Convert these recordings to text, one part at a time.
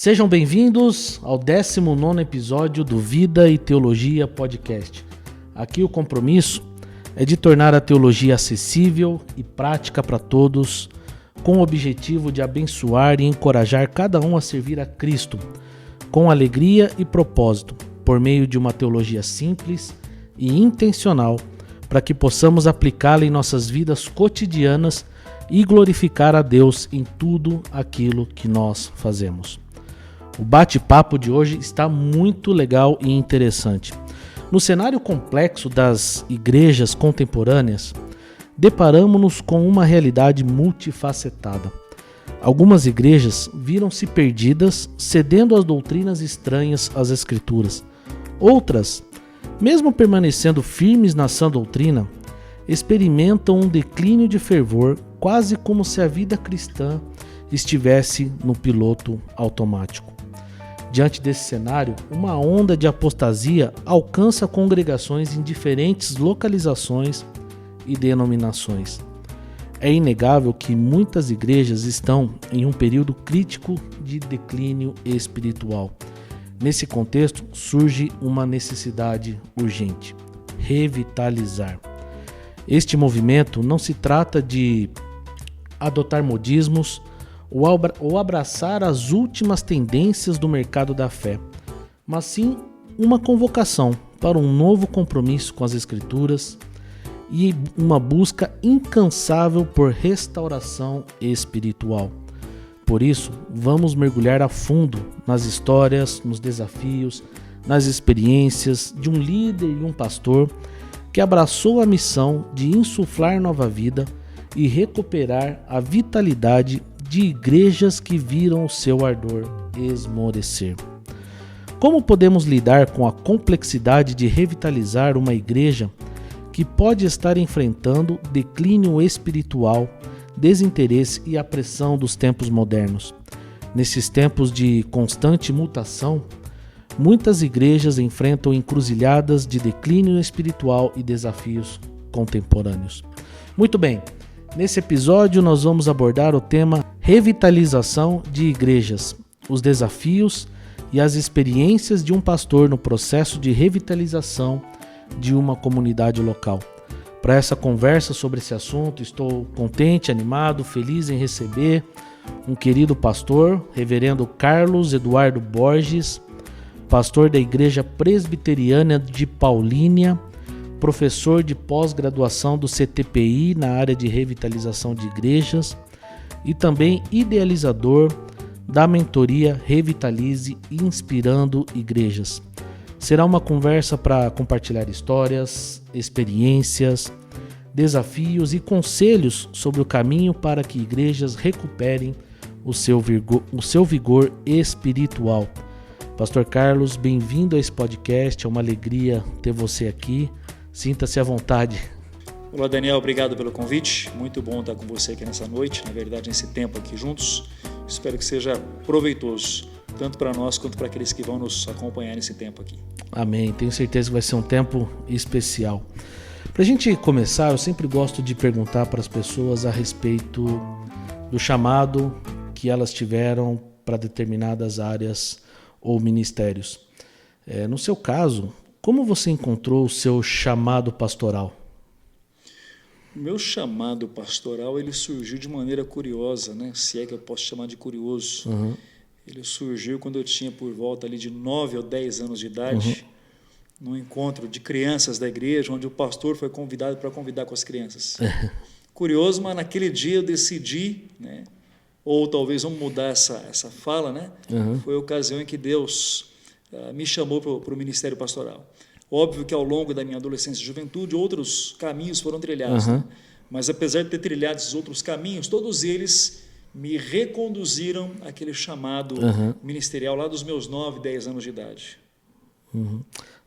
Sejam bem-vindos ao 19º episódio do Vida e Teologia Podcast. Aqui o compromisso é de tornar a teologia acessível e prática para todos, com o objetivo de abençoar e encorajar cada um a servir a Cristo, com alegria e propósito, por meio de uma teologia simples e intencional, para que possamos aplicá-la em nossas vidas cotidianas e glorificar a Deus em tudo aquilo que nós fazemos. O bate-papo de hoje está muito legal e interessante. No cenário complexo das igrejas contemporâneas, deparamos-nos com uma realidade multifacetada. Algumas igrejas viram-se perdidas, cedendo às doutrinas estranhas às Escrituras. Outras, mesmo permanecendo firmes na sã doutrina, experimentam um declínio de fervor, quase como se a vida cristã estivesse no piloto automático. Diante desse cenário, uma onda de apostasia alcança congregações em diferentes localizações e denominações. É inegável que muitas igrejas estão em um período crítico de declínio espiritual. Nesse contexto, surge uma necessidade urgente: revitalizar. Este movimento não se trata de adotar modismos ou abraçar as últimas tendências do mercado da fé, mas sim uma convocação para um novo compromisso com as Escrituras e uma busca incansável por restauração espiritual. Por isso, vamos mergulhar a fundo nas histórias, nos desafios, nas experiências de um líder e um pastor que abraçou a missão de insuflar nova vida e recuperar a vitalidade de igrejas que viram o seu ardor esmorecer. Como podemos lidar com a complexidade de revitalizar uma igreja que pode estar enfrentando declínio espiritual, desinteresse e a pressão dos tempos modernos? Nesses tempos de constante mutação, muitas igrejas enfrentam encruzilhadas de declínio espiritual e desafios contemporâneos. Muito bem, nesse episódio nós vamos abordar o tema revitalização de igrejas, os desafios e as experiências de um pastor no processo de revitalização de uma comunidade local. Para essa conversa sobre esse assunto, estou contente, animado, feliz em receber um querido pastor, reverendo Carlos Eduardo Borges, pastor da Igreja Presbiteriana de Paulínia, professor de pós-graduação do CTPI na área de revitalização de igrejas e também idealizador da mentoria Revitalize Inspirando Igrejas. Será uma conversa para compartilhar histórias, experiências, desafios e conselhos sobre o caminho para que igrejas recuperem o seu vigor espiritual. Pastor Carlos, bem-vindo a esse podcast, é uma alegria ter você aqui. Sinta-se à vontade. Olá, Daniel, obrigado pelo convite. Muito bom estar com você aqui nessa noite, na verdade, nesse tempo aqui juntos. Espero que seja proveitoso, tanto para nós quanto para aqueles que vão nos acompanhar nesse tempo aqui. Amém. Tenho certeza que vai ser um tempo especial. Para a gente começar, eu sempre gosto de perguntar para as pessoas a respeito do chamado que elas tiveram para determinadas áreas ou ministérios. No seu caso, como você encontrou o seu chamado pastoral? O meu chamado pastoral, ele surgiu de maneira curiosa, né? Se é que eu posso chamar de curioso. Uhum. Ele surgiu quando eu tinha por volta ali de 9 ou 10 anos de idade, num encontro de crianças da igreja, onde o pastor foi convidado para convidar com as crianças. Curioso, mas naquele dia eu decidi, né? Ou talvez vamos mudar essa fala, né? Foi a ocasião em que Deus me chamou para o ministério pastoral. Óbvio que ao longo da minha adolescência e juventude, outros caminhos foram trilhados. Né? Mas apesar de ter trilhado esses outros caminhos, todos eles me reconduziram àquele chamado ministerial lá dos meus 9, 10 anos de idade.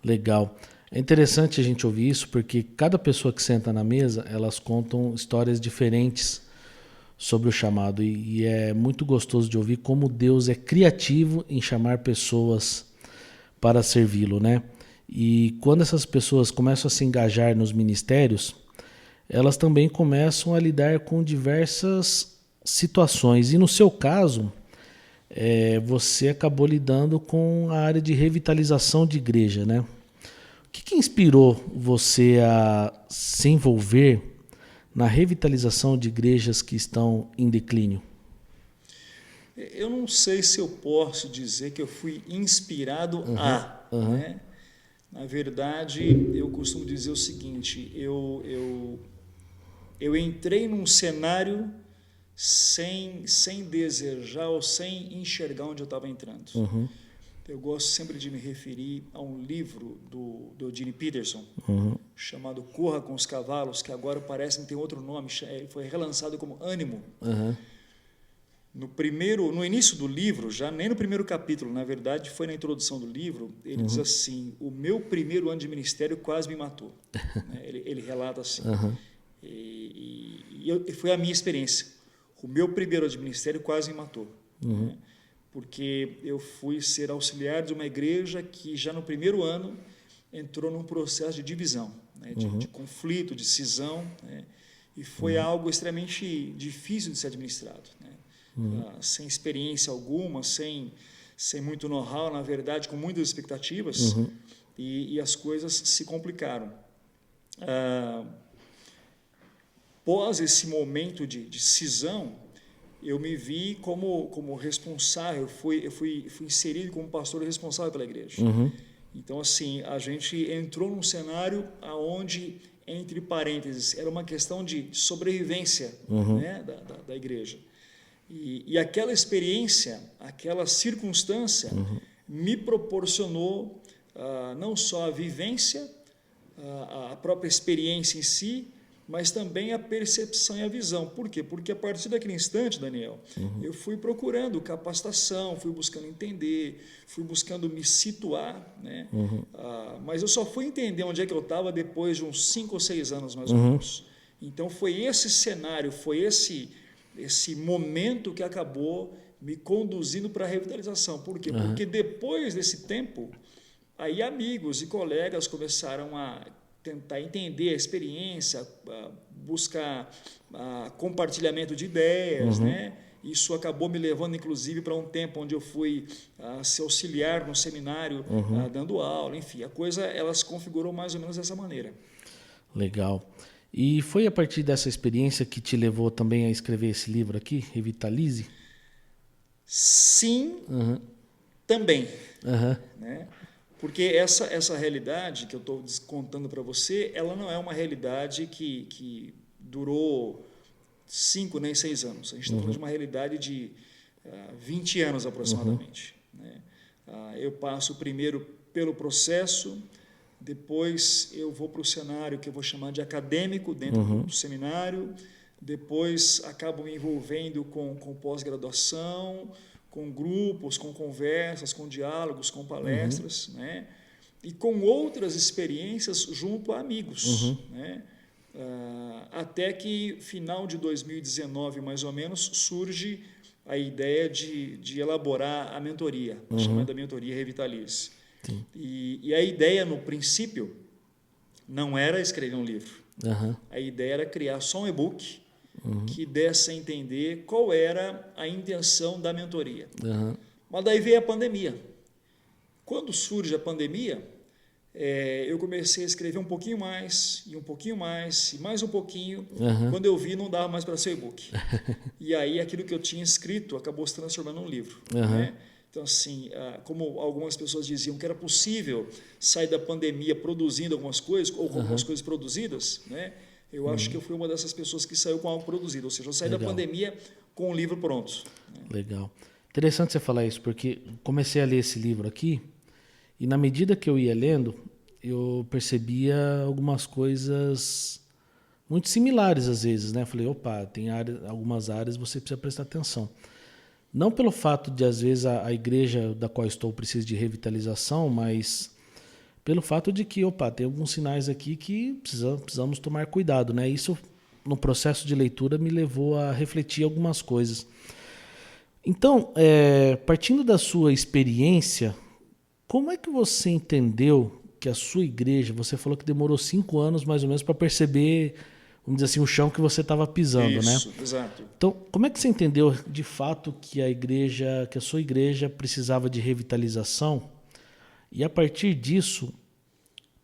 Legal. É interessante a gente ouvir isso, porque cada pessoa que senta na mesa, elas contam histórias diferentes sobre o chamado. E é muito gostoso de ouvir como Deus é criativo em chamar pessoas para servi-lo, né? E quando essas pessoas começam a se engajar nos ministérios, elas também começam a lidar com diversas situações. E no seu caso, você acabou lidando com a área de revitalização de igreja, né? O que inspirou você a se envolver na revitalização de igrejas que estão em declínio? Eu não sei se eu posso dizer que eu fui inspirado né? Na verdade, eu costumo dizer o seguinte, eu entrei num cenário sem desejar ou sem enxergar onde eu estava entrando. Eu gosto sempre de me referir a um livro do Eugene Peterson, chamado Corra com os Cavalos, que agora parece que tem outro nome, foi relançado como Ânimo. No início do livro, já nem no primeiro capítulo, na verdade, foi na introdução do livro, ele diz assim, o meu primeiro ano de ministério quase me matou. Ele relata assim, e foi a minha experiência. O meu primeiro ano de ministério quase me matou. Né? Porque eu fui ser auxiliar de uma igreja que já no primeiro ano entrou num processo de divisão, né? de conflito, de cisão, né? E foi algo extremamente difícil de ser administrado, né? Sem experiência alguma, sem muito know-how, na verdade, com muitas expectativas, e as coisas se complicaram. Após esse momento de cisão, eu me vi como responsável, eu fui inserido como pastor responsável pela igreja. Então, assim, a gente entrou num cenário onde, entre parênteses, era uma questão de sobrevivência, né, da igreja. E aquela experiência, aquela circunstância, me proporcionou não só a vivência, a própria experiência em si, mas também a percepção e a visão. Por quê? Porque a partir daquele instante, Daniel, eu fui procurando capacitação, fui buscando entender, fui buscando me situar, né? Mas eu só fui entender onde é que eu estava depois de uns 5 ou 6 anos, mais ou menos. Então, foi esse cenário, foi esse momento que acabou me conduzindo para a revitalização. Por quê? Porque depois desse tempo, aí amigos e colegas começaram a tentar entender a experiência, buscar compartilhamento de ideias, né? Isso acabou me levando, inclusive, para um tempo onde eu fui ser auxiliar no seminário, dando aula, enfim, a coisa ela se configurou mais ou menos dessa maneira. Legal. E foi a partir dessa experiência que te levou também a escrever esse livro aqui, Revitalize? Sim, também. Né? Porque essa realidade que eu estou contando para você, ela não é uma realidade que durou 5 nem 6 anos. A gente está falando de uma realidade de 20 anos aproximadamente. Né? Eu passo primeiro pelo processo, depois eu vou para o cenário que eu vou chamar de acadêmico dentro do seminário, depois acabo me envolvendo com pós-graduação, com grupos, com conversas, com diálogos, com palestras, né? E com outras experiências junto a amigos. Né? Até que, final de 2019, mais ou menos, surge a ideia de elaborar a mentoria, chamada mentoria Revitalize. E a ideia, no princípio, não era escrever um livro. A ideia era criar só um e-book que desse a entender qual era a intenção da mentoria. Mas daí veio a pandemia. Quando surge a pandemia, eu comecei a escrever um pouquinho mais, e um pouquinho mais, e mais um pouquinho. Quando eu vi, não dava mais para ser e-book. E aí aquilo que eu tinha escrito acabou se transformando num livro. Né? Então, assim, como algumas pessoas diziam que era possível sair da pandemia produzindo algumas coisas, ou com algumas coisas produzidas, né? Eu acho que eu fui uma dessas pessoas que saiu com algo produzido, ou seja, eu saí da pandemia com um livro pronto. Né? Legal. Interessante você falar isso, porque comecei a ler esse livro aqui, e na medida que eu ia lendo, eu percebia algumas coisas muito similares às vezes, né? Falei, opa, tem algumas áreas você precisa prestar atenção. Não pelo fato de, às vezes, a igreja da qual estou precisa de revitalização, mas pelo fato de que, tem alguns sinais aqui que precisamos tomar cuidado, né? Isso, no processo de leitura, me levou a refletir algumas coisas. Então, partindo da sua experiência, como é que você entendeu que a sua igreja, você falou que demorou 5 anos mais ou menos para perceber vamos dizer assim, o chão que você estava pisando, né? Isso, exato. Então, como é que você entendeu de fato que a sua igreja precisava de revitalização? E a partir disso,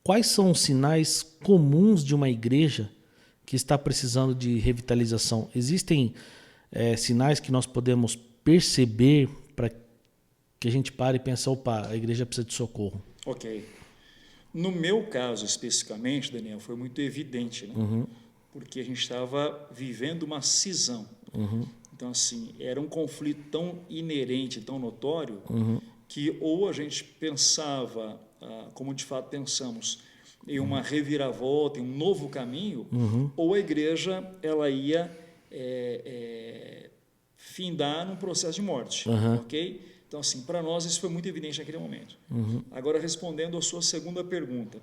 quais são os sinais comuns de uma igreja que está precisando de revitalização? Existem sinais que nós podemos perceber para que a gente pare e pense, opa, a igreja precisa de socorro? Ok. No meu caso, especificamente, Daniel, foi muito evidente, né? Porque a gente estava vivendo uma cisão. Então, assim, era um conflito tão inerente, tão notório, que ou a gente pensava, como de fato pensamos, em uma reviravolta, em um novo caminho, ou a igreja ela ia findar num processo de morte, ok? Então, assim, para nós isso foi muito evidente naquele momento. Agora, respondendo à sua segunda pergunta,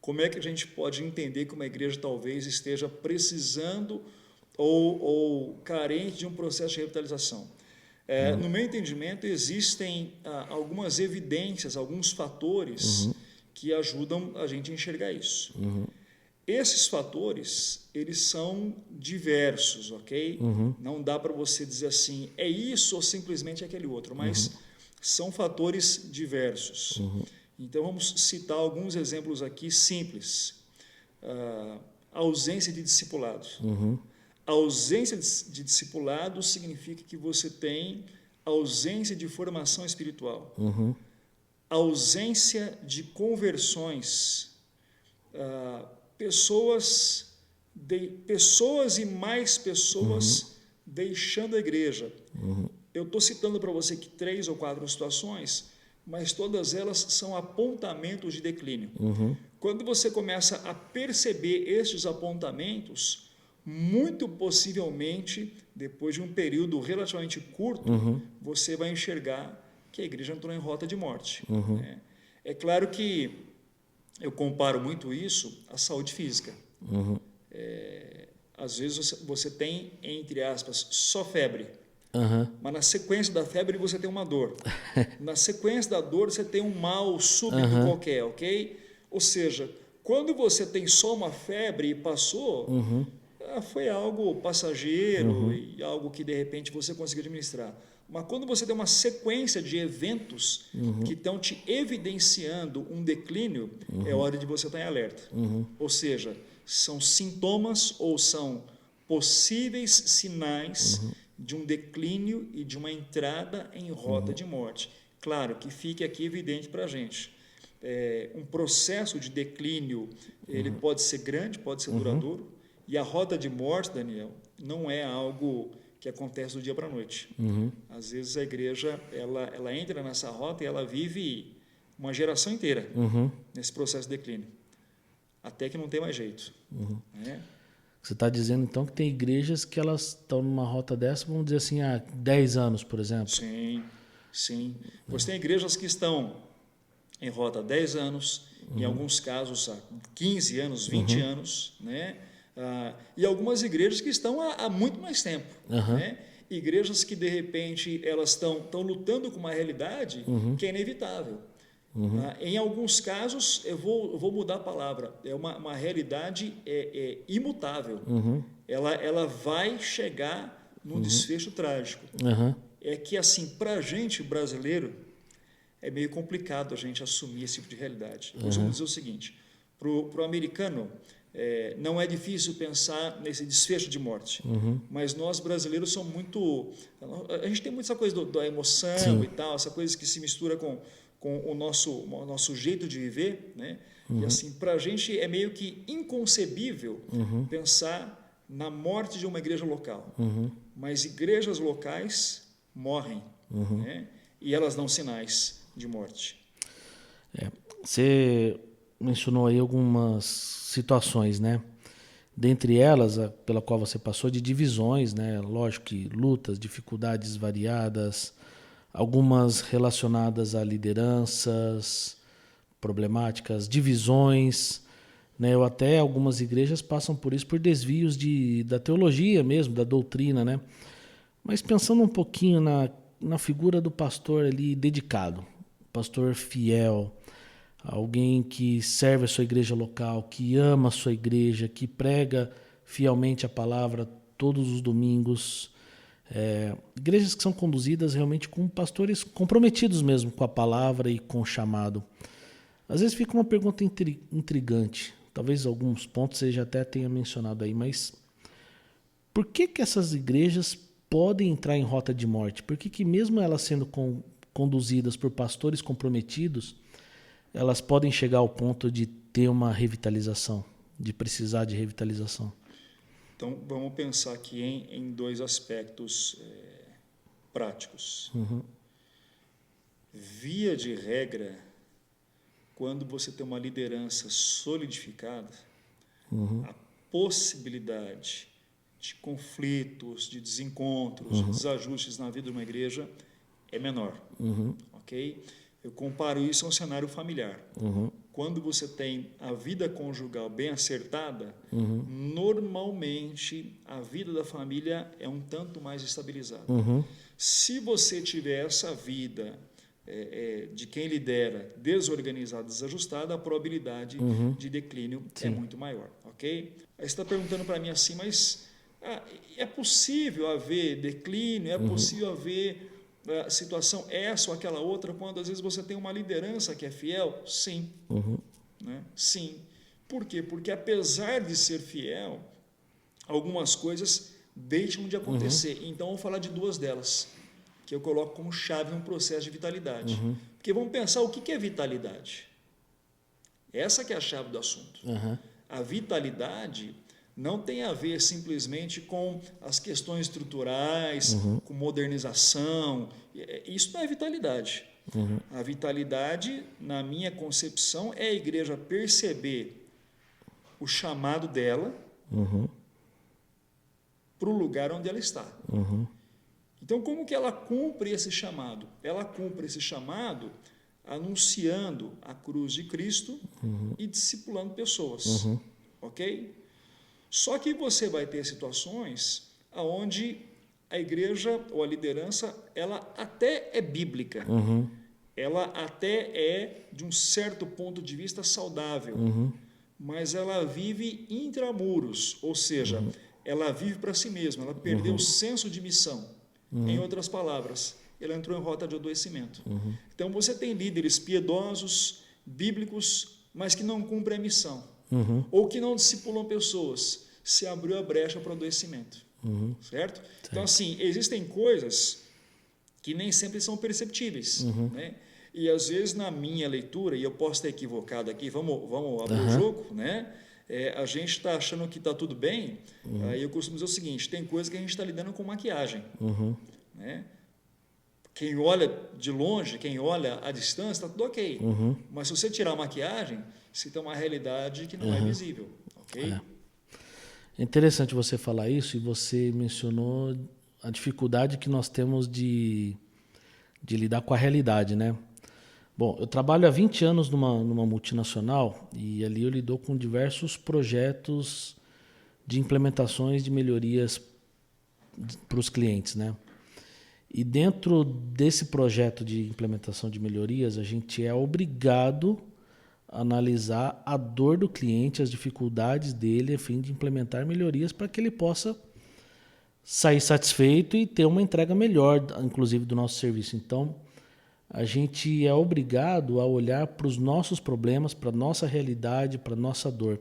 como é que a gente pode entender que uma igreja talvez esteja precisando ou carente de um processo de revitalização? No meu entendimento, existem algumas evidências, alguns fatores que ajudam a gente a enxergar isso. Esses fatores, eles são diversos, ok? Não dá para você dizer assim, é isso ou simplesmente aquele outro, mas são fatores diversos. Então, vamos citar alguns exemplos aqui simples. A ausência de discipulado. A ausência de discipulado significa que você tem ausência de formação espiritual. A ausência de conversões. Pessoas e mais pessoas deixando a igreja. Eu estou citando para você aqui 3 ou 4 situações, mas todas elas são apontamentos de declínio. Quando você começa a perceber estes apontamentos, muito possivelmente, depois de um período relativamente curto, você vai enxergar que a igreja entrou em rota de morte. É claro que eu comparo muito isso à saúde física. Às vezes você tem, entre aspas, só febre. Mas na sequência da febre você tem uma dor. Na sequência da dor você tem um mal súbito qualquer, ok? Ou seja, quando você tem só uma febre e passou, foi algo passageiro e algo que de repente você conseguiu administrar. Mas quando você tem uma sequência de eventos que estão te evidenciando um declínio, é hora de você estar em alerta. Ou seja, são sintomas ou são possíveis sinais de um declínio e de uma entrada em rota de morte. Claro que fique aqui evidente para a gente. Um processo de declínio, ele pode ser grande, pode ser duradouro, e a rota de morte, Daniel, não é algo que acontece do dia para a noite. Às vezes a igreja ela entra nessa rota e ela vive uma geração inteira nesse processo de declínio, até que não tem mais jeito. Né? Você está dizendo então que tem igrejas que elas estão numa rota dessa, vamos dizer assim, há 10 anos, por exemplo? Sim. Você tem igrejas que estão em rota há 10 anos, em alguns casos há 15 anos, 20 anos, né? E algumas igrejas que estão há muito mais tempo. Né? Igrejas que, de repente, elas estão lutando com uma realidade que é inevitável. Em alguns casos, eu vou mudar a palavra, é uma realidade imutável. Ela vai chegar num desfecho trágico. É que, assim, para a gente brasileiro, é meio complicado a gente assumir esse tipo de realidade. Eu costumo dizer o seguinte, para o americano, não é difícil pensar nesse desfecho de morte, mas nós brasileiros somos muito... A gente tem muito essa coisa da emoção e tal, essa coisa que se mistura com o nosso jeito de viver, né? E assim, para a gente é meio que inconcebível pensar na morte de uma igreja local, mas igrejas locais morrem, né? E elas dão sinais de morte. Você mencionou aí algumas situações, né? Dentre elas, a pela qual você passou, de divisões, né? Lógico que lutas, dificuldades variadas, algumas relacionadas a lideranças problemáticas, divisões, né? Ou até algumas igrejas passam por isso, por desvios da teologia mesmo, da doutrina, né? Mas pensando um pouquinho na figura do pastor ali dedicado, pastor fiel, alguém que serve a sua igreja local, que ama a sua igreja, que prega fielmente a palavra todos os domingos. Igrejas que são conduzidas realmente com pastores comprometidos mesmo com a palavra e com o chamado. Às vezes fica uma pergunta intrigante, talvez alguns pontos você já até tenha mencionado aí, mas por que essas igrejas podem entrar em rota de morte? Por que mesmo elas sendo conduzidas por pastores comprometidos, elas podem chegar ao ponto de ter uma revitalização, de precisar de revitalização? Então, vamos pensar aqui em dois aspectos práticos. Via de regra, quando você tem uma liderança solidificada, a possibilidade de conflitos, de desencontros, de desajustes na vida de uma igreja é menor. Ok? Eu comparo isso a um cenário familiar. Quando você tem a vida conjugal bem acertada, normalmente a vida da família é um tanto mais estabilizada. Se você tiver essa vida de quem lidera desorganizada, desajustada, a probabilidade de declínio é muito maior. Ok? Aí você está perguntando para mim assim, mas é possível haver declínio? É possível haver situação essa ou aquela outra, quando às vezes você tem uma liderança que é fiel? Sim. Né? Sim. Por quê? Porque apesar de ser fiel, algumas coisas deixam de acontecer. Então, eu vou falar de duas delas, que eu coloco como chave num processo de vitalidade. Porque vamos pensar o que é vitalidade. Essa que é a chave do assunto. A vitalidade não tem a ver simplesmente com as questões estruturais, com modernização. Isso não é vitalidade. A vitalidade, na minha concepção, é a igreja perceber o chamado dela para o lugar onde ela está. Então, como que ela cumpre esse chamado? Ela cumpre esse chamado anunciando a cruz de Cristo e discipulando pessoas. Ok? Só que você vai ter situações onde a igreja ou a liderança, ela até é bíblica, ela até é, de um certo ponto de vista, saudável, mas ela vive intramuros, ou seja, ela vive para si mesma, ela perdeu o senso de missão. Em outras palavras, ela entrou em rota de adoecimento. Então, você tem líderes piedosos, bíblicos, mas que não cumprem a missão. Ou que não discipulam pessoas, se abriu a brecha para o adoecimento. Certo? Então, assim, existem coisas que nem sempre são perceptíveis. Né? E, às vezes, na minha leitura, e eu posso estar equivocado aqui, vamos abrir o jogo, né? A gente está achando que está tudo bem, aí eu costumo dizer o seguinte, tem coisa que a gente está lidando com maquiagem. Né? Quem olha de longe, quem olha à distância, está tudo ok. Mas se você tirar a maquiagem, você tem uma realidade que não é visível. Ok? É interessante você falar isso, e você mencionou a dificuldade que nós temos de lidar com a realidade, né? Bom, eu trabalho há 20 anos numa multinacional, e ali eu lido com diversos projetos de implementações de melhorias para os clientes, né? E dentro desse projeto de implementação de melhorias, a gente é obrigado a analisar a dor do cliente, as dificuldades dele, a fim de implementar melhorias para que ele possa sair satisfeito e ter uma entrega melhor, inclusive, do nosso serviço. Então, a gente é obrigado a olhar para os nossos problemas, para a nossa realidade, para a nossa dor.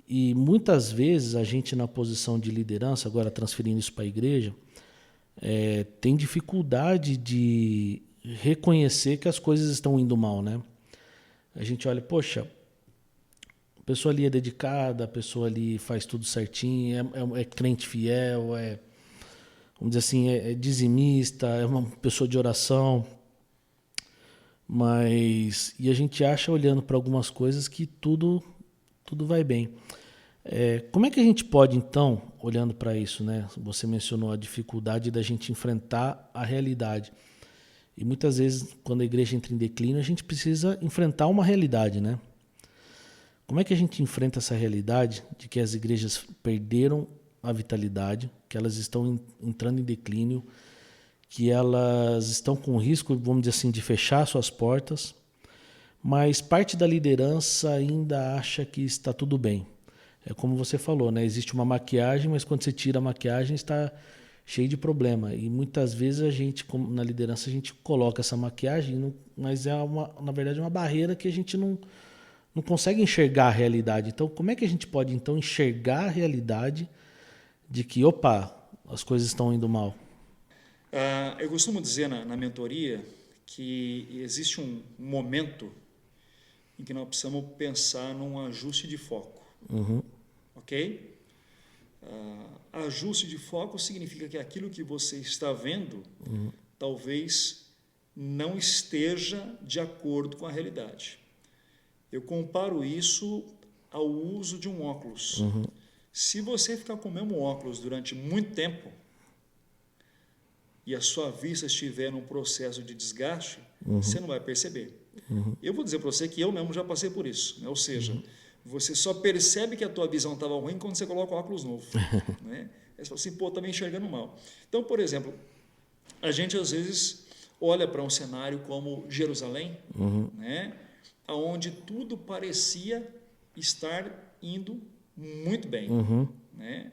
E muitas vezes a gente, na posição de liderança, agora transferindo isso para a igreja, tem dificuldade de reconhecer que as coisas estão indo mal, né? A gente olha, poxa, a pessoa ali é dedicada, a pessoa ali faz tudo certinho, é crente fiel, vamos dizer assim, é dizimista, é uma pessoa de oração. E a gente acha, olhando para algumas coisas, que tudo vai bem. Como é que a gente pode, então, olhando para isso, né? Você mencionou a dificuldade da gente enfrentar a realidade. E muitas vezes, quando a igreja entra em declínio, a gente precisa enfrentar uma realidade, né? Como é que a gente enfrenta essa realidade de que as igrejas perderam a vitalidade, que elas estão entrando em declínio, que elas estão com risco, vamos dizer assim, de fechar suas portas, mas parte da liderança ainda acha que está tudo bem. É como você falou, né? Existe uma maquiagem, mas quando você tira a maquiagem está cheio de problema. E muitas vezes a gente, na liderança, a gente coloca essa maquiagem, mas na verdade, uma barreira que a gente não consegue enxergar a realidade. Então, como é que a gente pode, então, enxergar a realidade de que, opa, as coisas estão indo mal? Eu costumo dizer na mentoria que existe um momento em que nós precisamos pensar num ajuste de foco. Ok? Ajuste de foco significa que aquilo que você está vendo talvez não esteja de acordo com a realidade. Eu comparo isso ao uso de um óculos. Se você ficar com o mesmo óculos durante muito tempo e a sua vista estiver num processo de desgaste, você não vai perceber. Eu vou dizer para você que eu mesmo já passei por isso, né? Ou seja, você só percebe que a tua visão estava ruim quando você coloca o óculos novo. Né? Aí você fala assim, pô, está me enxergando mal. Então, por exemplo, a gente às vezes olha para um cenário como Jerusalém, né? Onde tudo parecia estar indo muito bem. Né?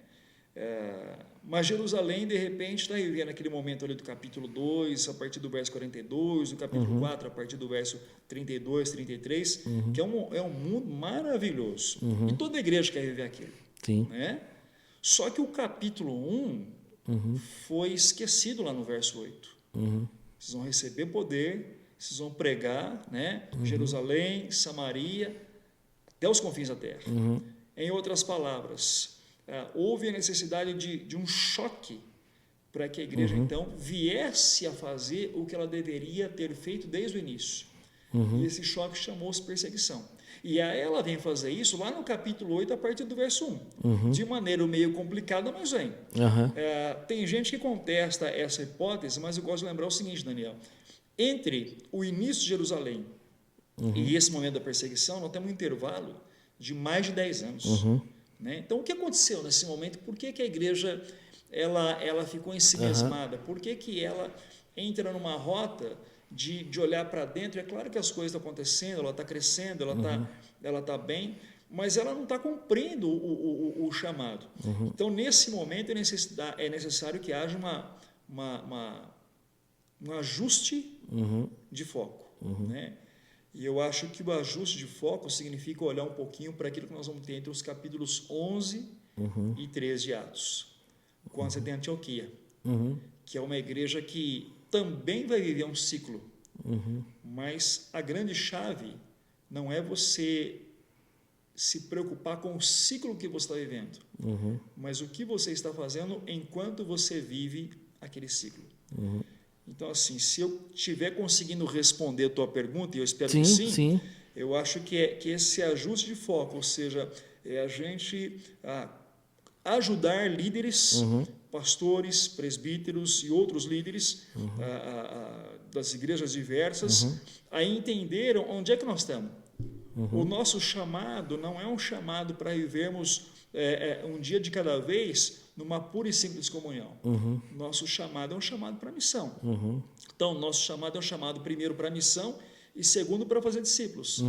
Mas Jerusalém, de repente, está vivendo aquele momento ali do capítulo 2, a partir do verso 42, do capítulo 4, a partir do verso 32, 33, que é um mundo maravilhoso. E toda igreja quer viver aquilo. Sim. Né? Só que o capítulo 1 foi esquecido lá no verso 8. Vocês vão receber poder, vocês vão pregar, né? Jerusalém, Samaria, até os confins da terra. Em outras palavras, houve a necessidade de um choque para que a igreja, então, viesse a fazer o que ela deveria ter feito desde o início. E esse choque chamou-se perseguição. E aí ela vem fazer isso lá no capítulo 8, a partir do verso 1. De maneira meio complicada, mas vem. Tem gente que contesta essa hipótese, mas eu gosto de lembrar o seguinte, Daniel. Entre o início de Jerusalém e esse momento da perseguição, nós temos um intervalo de mais de 10 anos. Né? Então, o que aconteceu nesse momento? Por que a igreja ela ficou ensimismada? Por que ela entra numa rota de olhar para dentro? É claro que as coisas estão acontecendo, ela está crescendo, ela está bem, mas ela não está cumprindo o chamado. Então, nesse momento, é necessário que haja um ajuste de foco. Né? E eu acho que o ajuste de foco significa olhar um pouquinho para aquilo que nós vamos ter entre os capítulos 11 e 13 de Atos. Quando você tem Antioquia, que é uma igreja que também vai viver um ciclo. Mas a grande chave não é você se preocupar com o ciclo que você está vivendo, mas o que você está fazendo enquanto você vive aquele ciclo. Então, assim, se eu estiver conseguindo responder a tua pergunta, e eu espero que sim, eu acho que esse ajuste de foco, ou seja, é a gente ajudar líderes, pastores, presbíteros e outros líderes das igrejas diversas a entender onde é que nós estamos. O nosso chamado não é um chamado para vivermos um dia de cada vez numa pura e simples comunhão. Nosso chamado é um chamado para a missão. Então, nosso chamado é um chamado primeiro para a missão e segundo para fazer discípulos.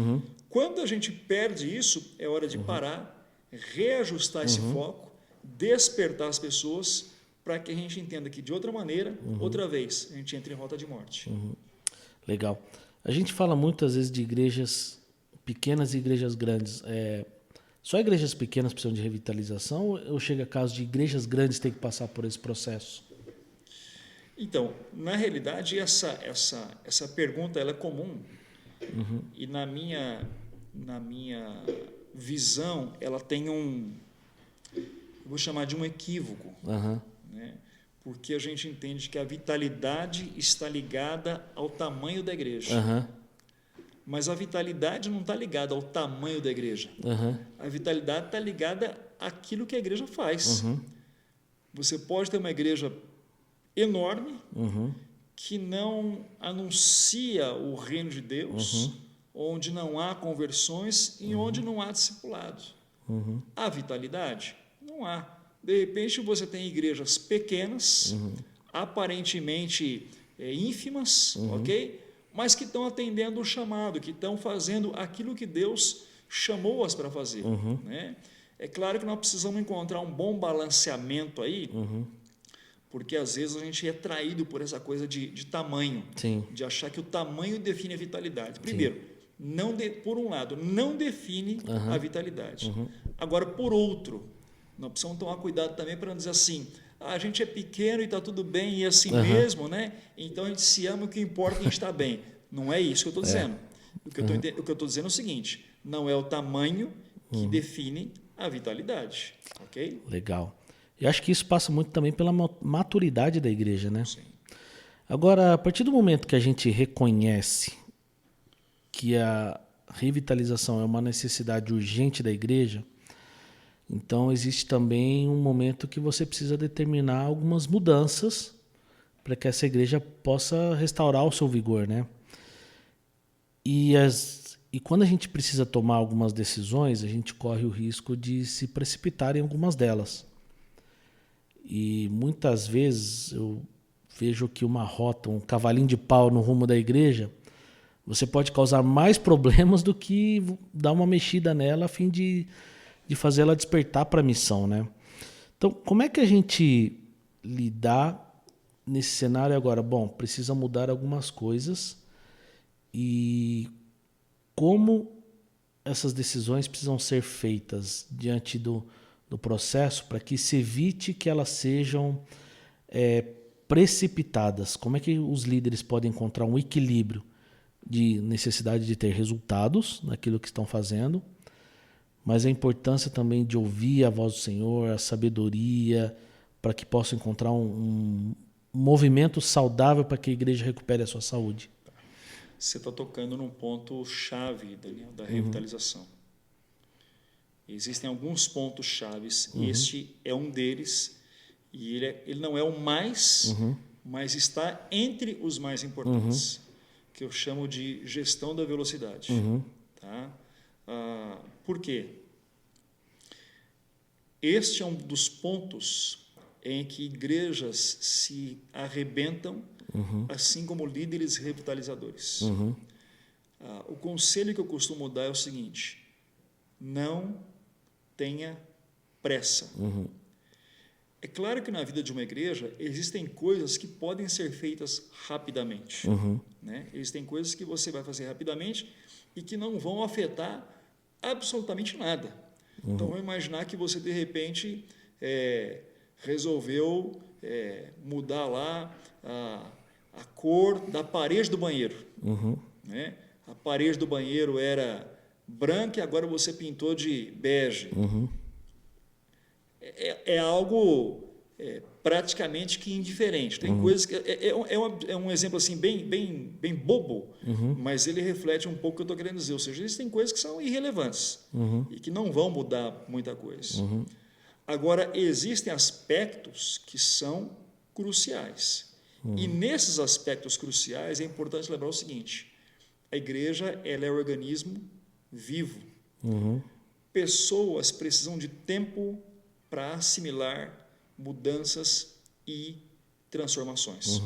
Quando a gente perde isso, é hora de parar, reajustar esse foco, despertar as pessoas para que a gente entenda que de outra maneira, outra vez, a gente entra em rota de morte. Legal. A gente fala muitas vezes de igrejas pequenas e igrejas grandes. Só igrejas pequenas precisam de revitalização ou chega a caso de igrejas grandes ter que passar por esse processo? Então, na realidade, essa pergunta ela é comum e na minha visão ela tem eu vou chamar de um equívoco, né? Porque a gente entende que a vitalidade está ligada ao tamanho da igreja. Mas a vitalidade não está ligada ao tamanho da igreja. A vitalidade está ligada àquilo que a igreja faz. Você pode ter uma igreja enorme que não anuncia o reino de Deus, onde não há conversões e onde não há discipulado. Há vitalidade? Não há. De repente você tem igrejas pequenas, aparentemente ínfimas, ok? mas que estão atendendo o chamado, que estão fazendo aquilo que Deus chamou-as para fazer. Né? É claro que nós precisamos encontrar um bom balanceamento aí, porque às vezes a gente é traído por essa coisa de tamanho, Sim. de achar que o tamanho define a vitalidade. Primeiro, por um lado, não define a vitalidade. Agora, por outro, nós precisamos tomar cuidado também para não dizer assim, a gente é pequeno e está tudo bem e é assim mesmo, né? Então a gente se ama, o que importa é a gente está bem. Não é isso que eu estou dizendo. O que eu estou dizendo é o seguinte, não é o tamanho que define a vitalidade. Ok? Legal. Eu acho que isso passa muito também pela maturidade da igreja, né? Sim. Agora, a partir do momento que a gente reconhece que a revitalização é uma necessidade urgente da igreja, então existe também um momento que você precisa determinar algumas mudanças para que essa igreja possa restaurar o seu vigor, né? E quando a gente precisa tomar algumas decisões, a gente corre o risco de se precipitar em algumas delas. E muitas vezes eu vejo que uma rota, um cavalinho de pau no rumo da igreja, você pode causar mais problemas do que dar uma mexida nela a fim de fazer ela despertar para a missão, né? Então, como é que a gente lidar nesse cenário agora? Bom, precisa mudar algumas coisas e como essas decisões precisam ser feitas diante do processo para que se evite que elas sejam precipitadas. Como é que os líderes podem encontrar um equilíbrio de necessidade de ter resultados naquilo que estão fazendo, mas a importância também de ouvir a voz do Senhor, a sabedoria, para que possam encontrar um movimento saudável para que a igreja recupere a sua saúde? Você está tocando num ponto chave, Daniel, da revitalização. Existem alguns pontos chaves, este é um deles, e ele não é o mais, mas está entre os mais importantes, que eu chamo de gestão da velocidade. Tá? Por quê? Este é um dos pontos em que igrejas se arrebentam, assim como líderes revitalizadores. O conselho que eu costumo dar é o seguinte: não tenha pressa. É claro que na vida de uma igreja existem coisas que podem ser feitas rapidamente. Né? Existem coisas que você vai fazer rapidamente e que não vão afetar absolutamente nada. Então, vamos imaginar que você, de repente, resolveu mudar lá a cor da parede do banheiro. Né? A parede do banheiro era branca e agora você pintou de bege. É algo praticamente que indiferente. Tem coisas que é um exemplo assim bem bobo, mas ele reflete um pouco o que eu estou querendo dizer. Ou seja, existem coisas que são irrelevantes e que não vão mudar muita coisa. Agora, existem aspectos que são cruciais. E nesses aspectos cruciais é importante lembrar o seguinte: a igreja ela é um organismo vivo. Pessoas precisam de tempo para assimilar mudanças e transformações.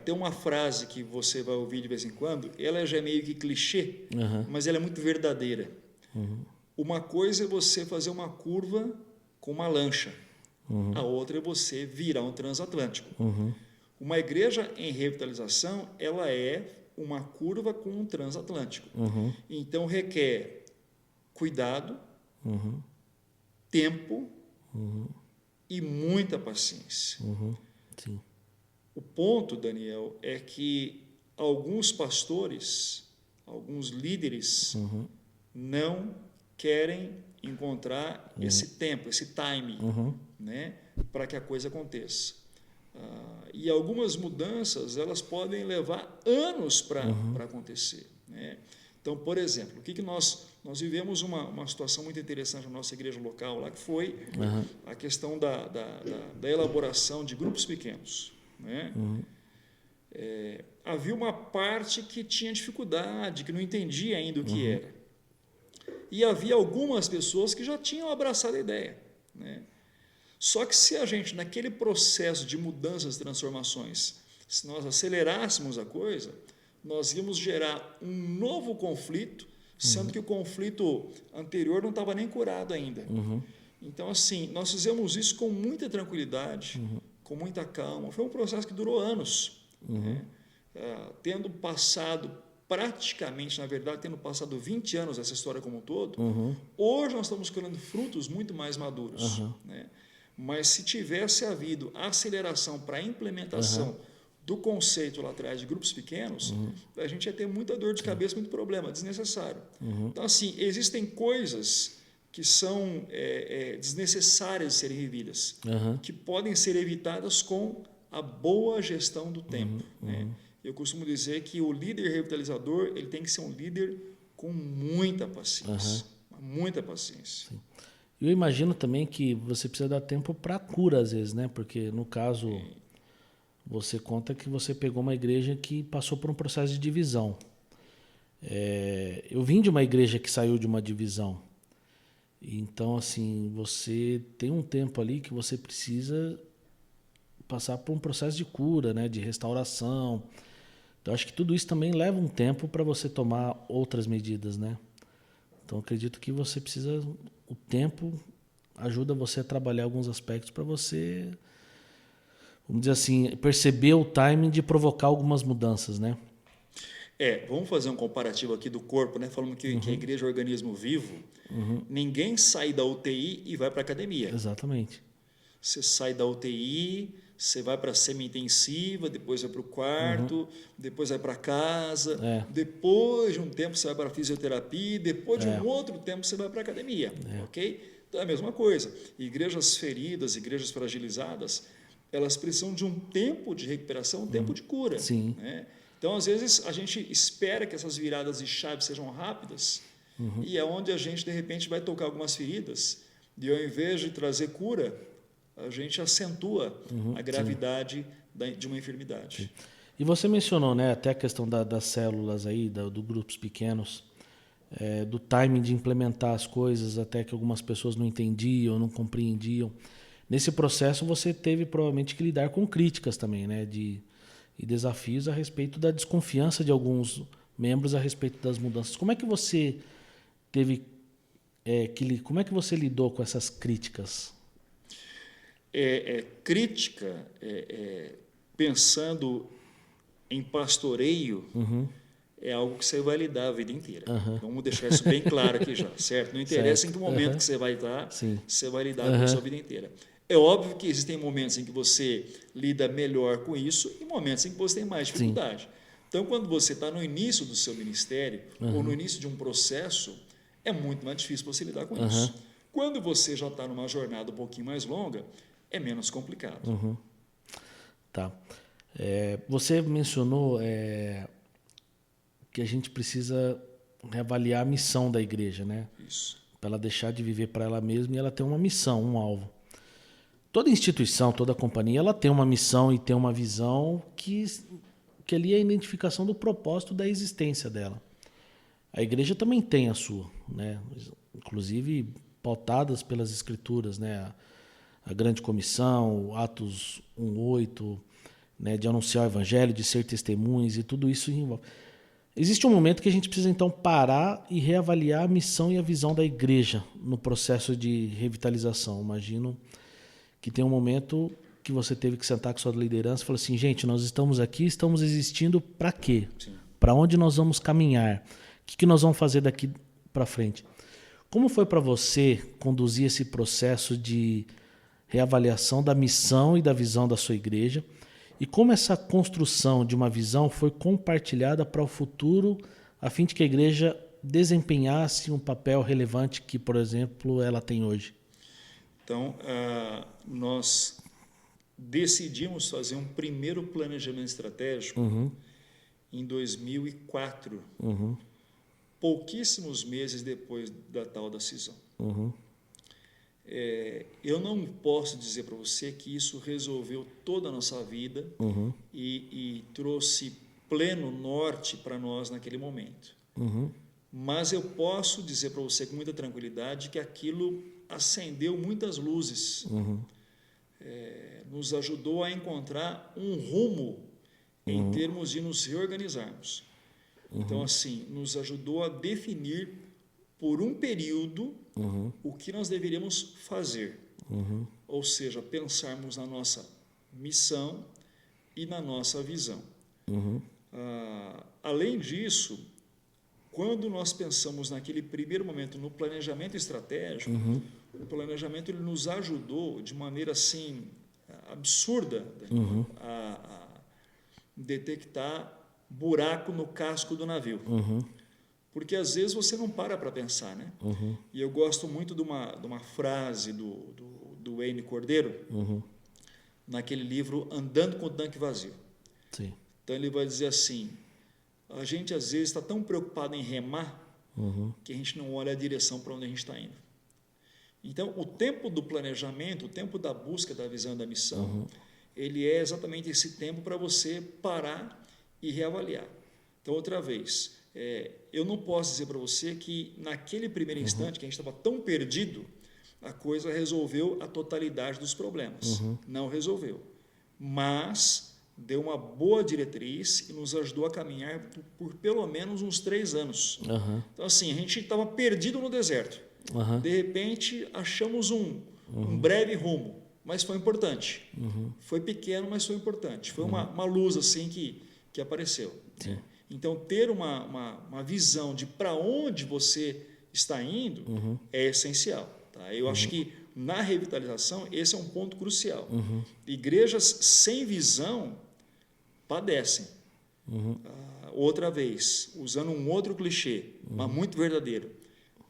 Tem uma frase que você vai ouvir de vez em quando, ela já é meio que clichê, mas ela é muito verdadeira. Uma coisa é você fazer uma curva com uma lancha, a outra é você virar um transatlântico. Uma igreja em revitalização, ela é uma curva com um transatlântico. Então requer cuidado, tempo e muita paciência. Sim. O ponto, Daniel, é que alguns pastores, alguns líderes não querem encontrar esse tempo, esse time, né, para que a coisa aconteça. E algumas mudanças elas podem levar anos para acontecer. Né? Então, por exemplo, o que nós vivemos uma situação muito interessante na nossa igreja local, lá que foi a questão da elaboração de grupos pequenos. Né? Havia uma parte que tinha dificuldade, que não entendia ainda o que era. E havia algumas pessoas que já tinham abraçado a ideia. Né? Só que se a gente, naquele processo de mudanças e transformações, Se nós acelerássemos a coisa, nós íamos gerar um novo conflito, sendo que o conflito anterior não estava nem curado ainda. Então, assim, nós fizemos isso com muita tranquilidade, com muita calma. Foi um processo que durou anos. Né? Tendo passado praticamente, na verdade, tendo passado 20 anos essa história como um todo, hoje nós estamos colhendo frutos muito mais maduros. Né? Mas se tivesse havido aceleração para a implementação do conceito lá atrás de grupos pequenos, a gente ia ter muita dor de cabeça, muito problema, desnecessário. Então, assim, existem coisas que são desnecessárias de serem revidas, que podem ser evitadas com a boa gestão do tempo. Né? Eu costumo dizer que o líder revitalizador ele tem que ser um líder com muita paciência. Muita paciência. Sim. Eu imagino também que você precisa dar tempo para a cura, às vezes, né? Porque, no caso, você conta que você pegou uma igreja que passou por um processo de divisão. Eu vim de uma igreja que saiu de uma divisão. Então, assim, você tem um tempo ali que você precisa passar por um processo de cura, né? De restauração. Então, acho que tudo isso também leva um tempo para você tomar outras medidas, né? Então, acredito que você precisa... O tempo ajuda você a trabalhar alguns aspectos para você, vamos dizer assim, perceber o timing de provocar algumas mudanças, né? Vamos fazer um comparativo aqui do corpo, né? Falando que a igreja é um organismo vivo. Ninguém sai da UTI e vai para a academia. Exatamente. Você sai da UTI, você vai para a semi-intensiva, depois vai para o quarto, depois vai para casa, depois de um tempo você vai para a fisioterapia, depois de um outro tempo você vai para a academia, ok? Então é a mesma coisa. Igrejas feridas, igrejas fragilizadas, elas precisam de um tempo de recuperação, um tempo de cura. Sim. Né? Então, às vezes, a gente espera que essas viradas de chave sejam rápidas e é onde a gente, de repente, vai tocar algumas feridas e, ao invés de trazer cura, a gente acentua a gravidade de uma enfermidade. Sim. E você mencionou, né, até a questão das células aí, do grupos pequenos, do timing de implementar as coisas, até que algumas pessoas não entendiam, não compreendiam. Nesse processo você teve provavelmente que lidar com críticas também, né, e desafios a respeito da desconfiança de alguns membros a respeito das mudanças. Como é que você teve como é que você lidou com essas críticas? Crítica, pensando em pastoreio, é algo que você vai lidar a vida inteira. Vamos deixar isso bem claro aqui já, certo? Não interessa em que momento que você vai estar, você vai lidar com isso a vida inteira. É óbvio que existem momentos em que você lida melhor com isso e momentos em que você tem mais dificuldade. Então, quando você está no início do seu ministério ou no início de um processo, é muito mais difícil você lidar com isso. Quando você já está numa jornada um pouquinho mais longa, é menos complicado. Tá. Você mencionou que a gente precisa reavaliar a missão da igreja, né? Isso. Para ela deixar de viver para ela mesma e ela ter uma missão, um alvo. Toda instituição, toda companhia, ela tem uma missão e tem uma visão que ali é a identificação do propósito da existência dela. A igreja também tem a sua, né? Inclusive pautadas pelas escrituras, né? A grande comissão, Atos 1:8, né? De anunciar o evangelho, de ser testemunhas e tudo isso envolve. Existe um momento que a gente precisa então parar e reavaliar a missão e a visão da igreja no processo de revitalização. Imagino que tem um momento que você teve que sentar com sua liderança e falar assim, gente, nós estamos aqui, estamos existindo para quê? Para onde nós vamos caminhar? O que nós vamos fazer daqui para frente? Como foi para você conduzir esse processo de reavaliação da missão e da visão da sua igreja? E como essa construção de uma visão foi compartilhada para o futuro, a fim de que a igreja desempenhasse um papel relevante que, por exemplo, ela tem hoje? Então, nós decidimos fazer um primeiro planejamento estratégico em 2004, pouquíssimos meses depois da tal da cisão. Eu não posso dizer para você que isso resolveu toda a nossa vida e trouxe pleno norte para nós naquele momento. Mas eu posso dizer para você com muita tranquilidade que aquilo acendeu muitas luzes, nos ajudou a encontrar um rumo em termos de nos reorganizarmos. Então, assim, nos ajudou a definir por um período o que nós deveríamos fazer. Ou seja, pensarmos na nossa missão e na nossa visão. Além disso, quando nós pensamos naquele primeiro momento no planejamento estratégico, o planejamento ele nos ajudou de maneira assim absurda a detectar buraco no casco do navio. Porque às vezes você não para pensar, né? E eu gosto muito de uma frase do Wayne Cordeiro, naquele livro Andando com o Tanque Vazio. Sim. Então ele vai dizer assim: a gente às vezes está tão preocupado em remar que a gente não olha a direção para onde a gente está indo. Então, o tempo do planejamento, o tempo da busca da visão da missão, ele é exatamente esse tempo para você parar e reavaliar. Então, outra vez, eu não posso dizer para você que naquele primeiro instante que a gente estava tão perdido, a coisa resolveu a totalidade dos problemas. Não resolveu. Mas deu uma boa diretriz e nos ajudou a caminhar por pelo menos uns 3 anos. Então, assim, a gente estava perdido no deserto. De repente, achamos um breve rumo, mas foi importante. Foi pequeno, mas foi importante. Foi uma luz assim que apareceu. Sim. Então, ter uma visão de para onde você está indo é essencial. Tá? Eu acho que na revitalização esse é um ponto crucial. Igrejas sem visão padecem. Outra vez, usando um outro clichê, mas muito verdadeiro.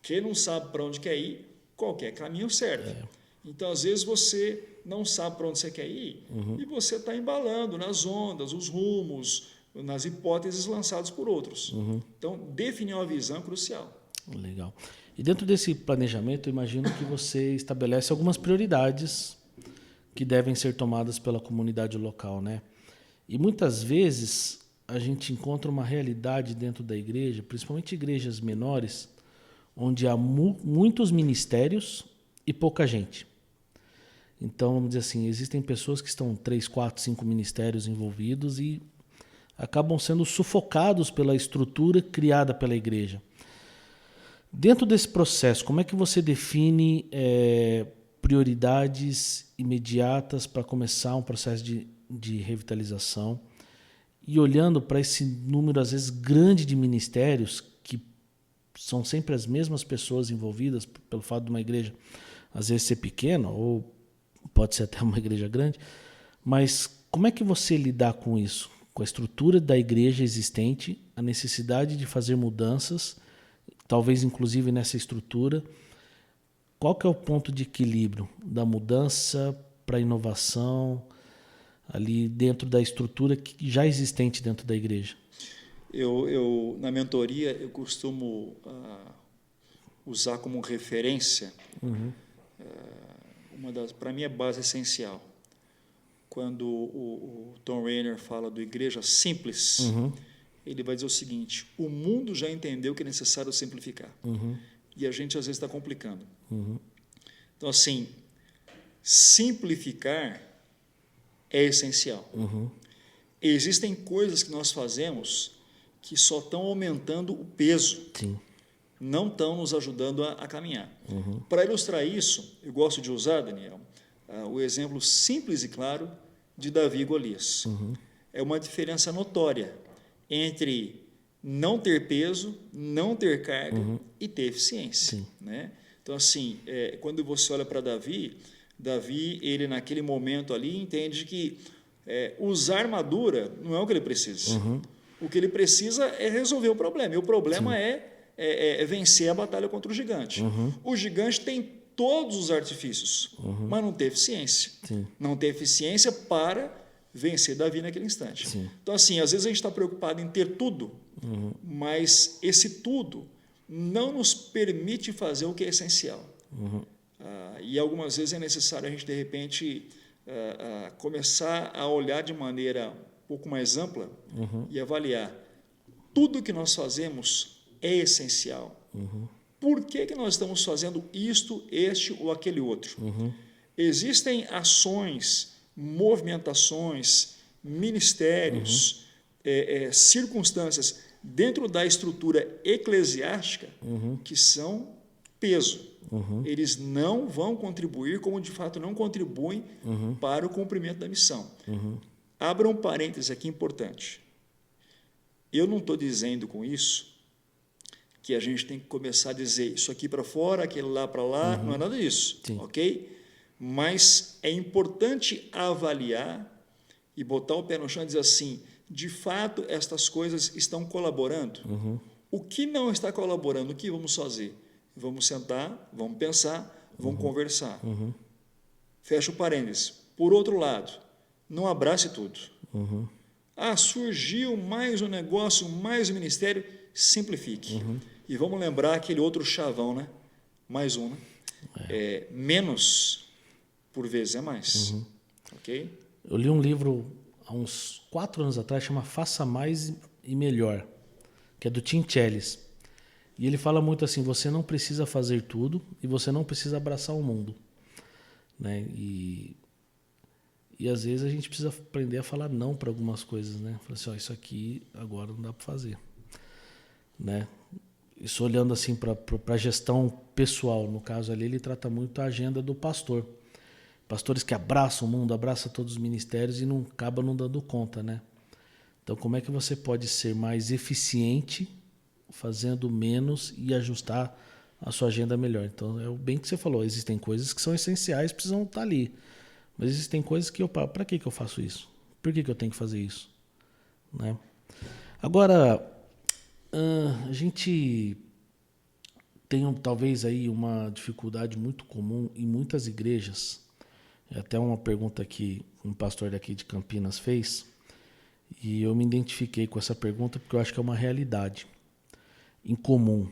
Quem não sabe para onde quer ir, qualquer caminho serve. Então, às vezes, você não sabe para onde você quer ir e você está embalando nas ondas, os rumos, nas hipóteses lançadas por outros. Então, definir uma visão é crucial. Legal. E dentro desse planejamento, eu imagino que você estabelece algumas prioridades que devem ser tomadas pela comunidade local, né? E muitas vezes a gente encontra uma realidade dentro da igreja, principalmente igrejas menores, onde há muitos ministérios e pouca gente. Então, vamos dizer assim, existem pessoas que estão 3, 4, 5 ministérios envolvidos e acabam sendo sufocados pela estrutura criada pela igreja. Dentro desse processo, como é que você define prioridades imediatas para começar um processo de revitalização? E olhando para esse número, às vezes, grande de ministérios, que são sempre as mesmas pessoas envolvidas, pelo fato de uma igreja, às vezes, ser pequena, ou pode ser até uma igreja grande, mas como é que você lidar com isso? Com a estrutura da igreja existente, a necessidade de fazer mudanças, talvez inclusive nessa estrutura. Qual que é o ponto de equilíbrio da mudança para a inovação ali dentro da estrutura que já existente dentro da igreja? Eu na mentoria, eu costumo usar como referência para mim, a base essencial. Quando o Tom Rainer fala do igreja simples, ele vai dizer o seguinte: o mundo já entendeu que é necessário simplificar. E a gente, às vezes, está complicando. Então, assim, simplificar é essencial. Existem coisas que nós fazemos que só estão aumentando o peso. Sim. Não estão nos ajudando a caminhar. Para ilustrar isso, eu gosto de usar, Daniel, o exemplo simples e claro de Davi e Golias. É uma diferença notória entre não ter peso, não ter carga e ter eficiência. Né? Então, assim, quando você olha para Davi, ele naquele momento ali entende que usar armadura não é o que ele precisa. O que ele precisa é resolver o problema. E o problema é vencer a batalha contra o gigante. O gigante tem todos os artifícios, mas não tem eficiência. Não tem eficiência para vencer Davi naquele instante. Então, assim, às vezes a gente está preocupado em ter tudo, mas esse tudo não nos permite fazer o que é essencial. E algumas vezes é necessário a gente, de repente, começar a olhar de maneira um pouco mais ampla e avaliar tudo que nós fazemos é essencial. Por que nós estamos fazendo isto, este ou aquele outro? Existem ações, movimentações, ministérios circunstâncias dentro da estrutura eclesiástica que são peso. Eles não vão contribuir, como de fato não contribuem para o cumprimento da missão. Abra um parêntese aqui importante. Eu não estou dizendo com isso que a gente tem que começar a dizer isso aqui para fora, aquele lá para lá, não é nada disso, ok? Mas é importante avaliar e botar o pé no chão e dizer assim, de fato, estas coisas estão colaborando? O que não está colaborando, o que vamos fazer? Vamos sentar, vamos pensar, vamos conversar. Fecha o parênteses. Por outro lado, não abrace tudo. Surgiu mais um negócio, mais um ministério, simplifique. E vamos lembrar aquele outro chavão, né? Mais um, né? Menos por vezes é mais. Ok? Eu li um livro há uns 4 anos atrás, chama Faça Mais e Melhor, que é do Tim Challies. E ele fala muito assim, você não precisa fazer tudo e você não precisa abraçar o mundo. Né? E às vezes a gente precisa aprender a falar não para algumas coisas. Né? Falar assim, isso aqui agora não dá para fazer. Né? Isso olhando assim para a gestão pessoal. No caso ali, ele trata muito a agenda do pastor. Pastores que abraçam o mundo, abraçam todos os ministérios e acabam não dando conta. Né? Então, como é que você pode ser mais eficiente fazendo menos e ajustar a sua agenda melhor? Então, é o bem que você falou. Existem coisas que são essenciais, precisam estar ali. Mas existem coisas que para que eu faço isso? Por que eu tenho que fazer isso? Né? Agora, a gente tem talvez aí uma dificuldade muito comum em muitas igrejas. É até uma pergunta que um pastor daqui de Campinas fez, e eu me identifiquei com essa pergunta porque eu acho que é uma realidade em comum.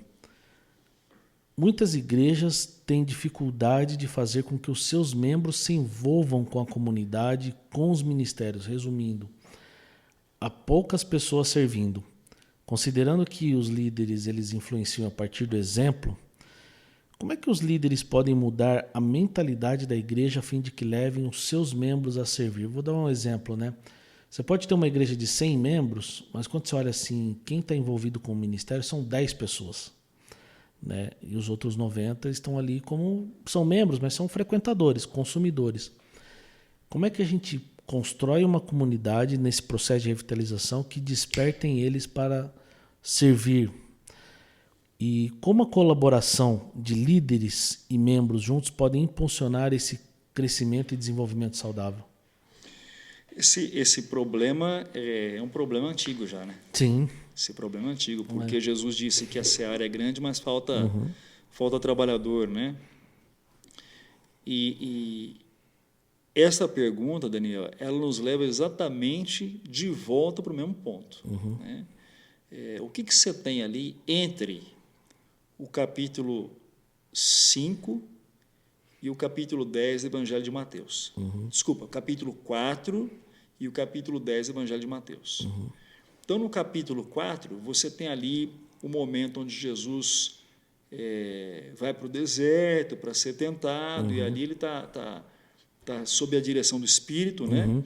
Muitas igrejas têm dificuldade de fazer com que os seus membros se envolvam com a comunidade, com os ministérios. Resumindo, há poucas pessoas servindo. Considerando que os líderes eles influenciam a partir do exemplo, como é que os líderes podem mudar a mentalidade da igreja a fim de que levem os seus membros a servir? Vou dar um exemplo, né? Você pode ter uma igreja de 100 membros, mas quando você olha assim, quem está envolvido com o ministério são 10 pessoas. Né? E os outros 90 estão ali como... São membros, mas são frequentadores, consumidores. Como é que a gente constrói uma comunidade nesse processo de revitalização que despertem eles para servir? E como a colaboração de líderes e membros juntos podem impulsionar esse crescimento e desenvolvimento saudável? Esse problema é um problema antigo já, né? Sim. Esse problema é antigo, porque Jesus disse que a seara é grande, mas falta trabalhador, né? E essa pergunta, Daniel, ela nos leva exatamente de volta para o mesmo ponto. Né? O que você tem ali entre o capítulo 5 e o capítulo 10 do Evangelho de Mateus? Desculpa, o capítulo 4 e o capítulo 10 do Evangelho de Mateus. Então, no capítulo 4, você tem ali o momento onde Jesus vai para o deserto para ser tentado, e ali ele está sob a direção do Espírito, né?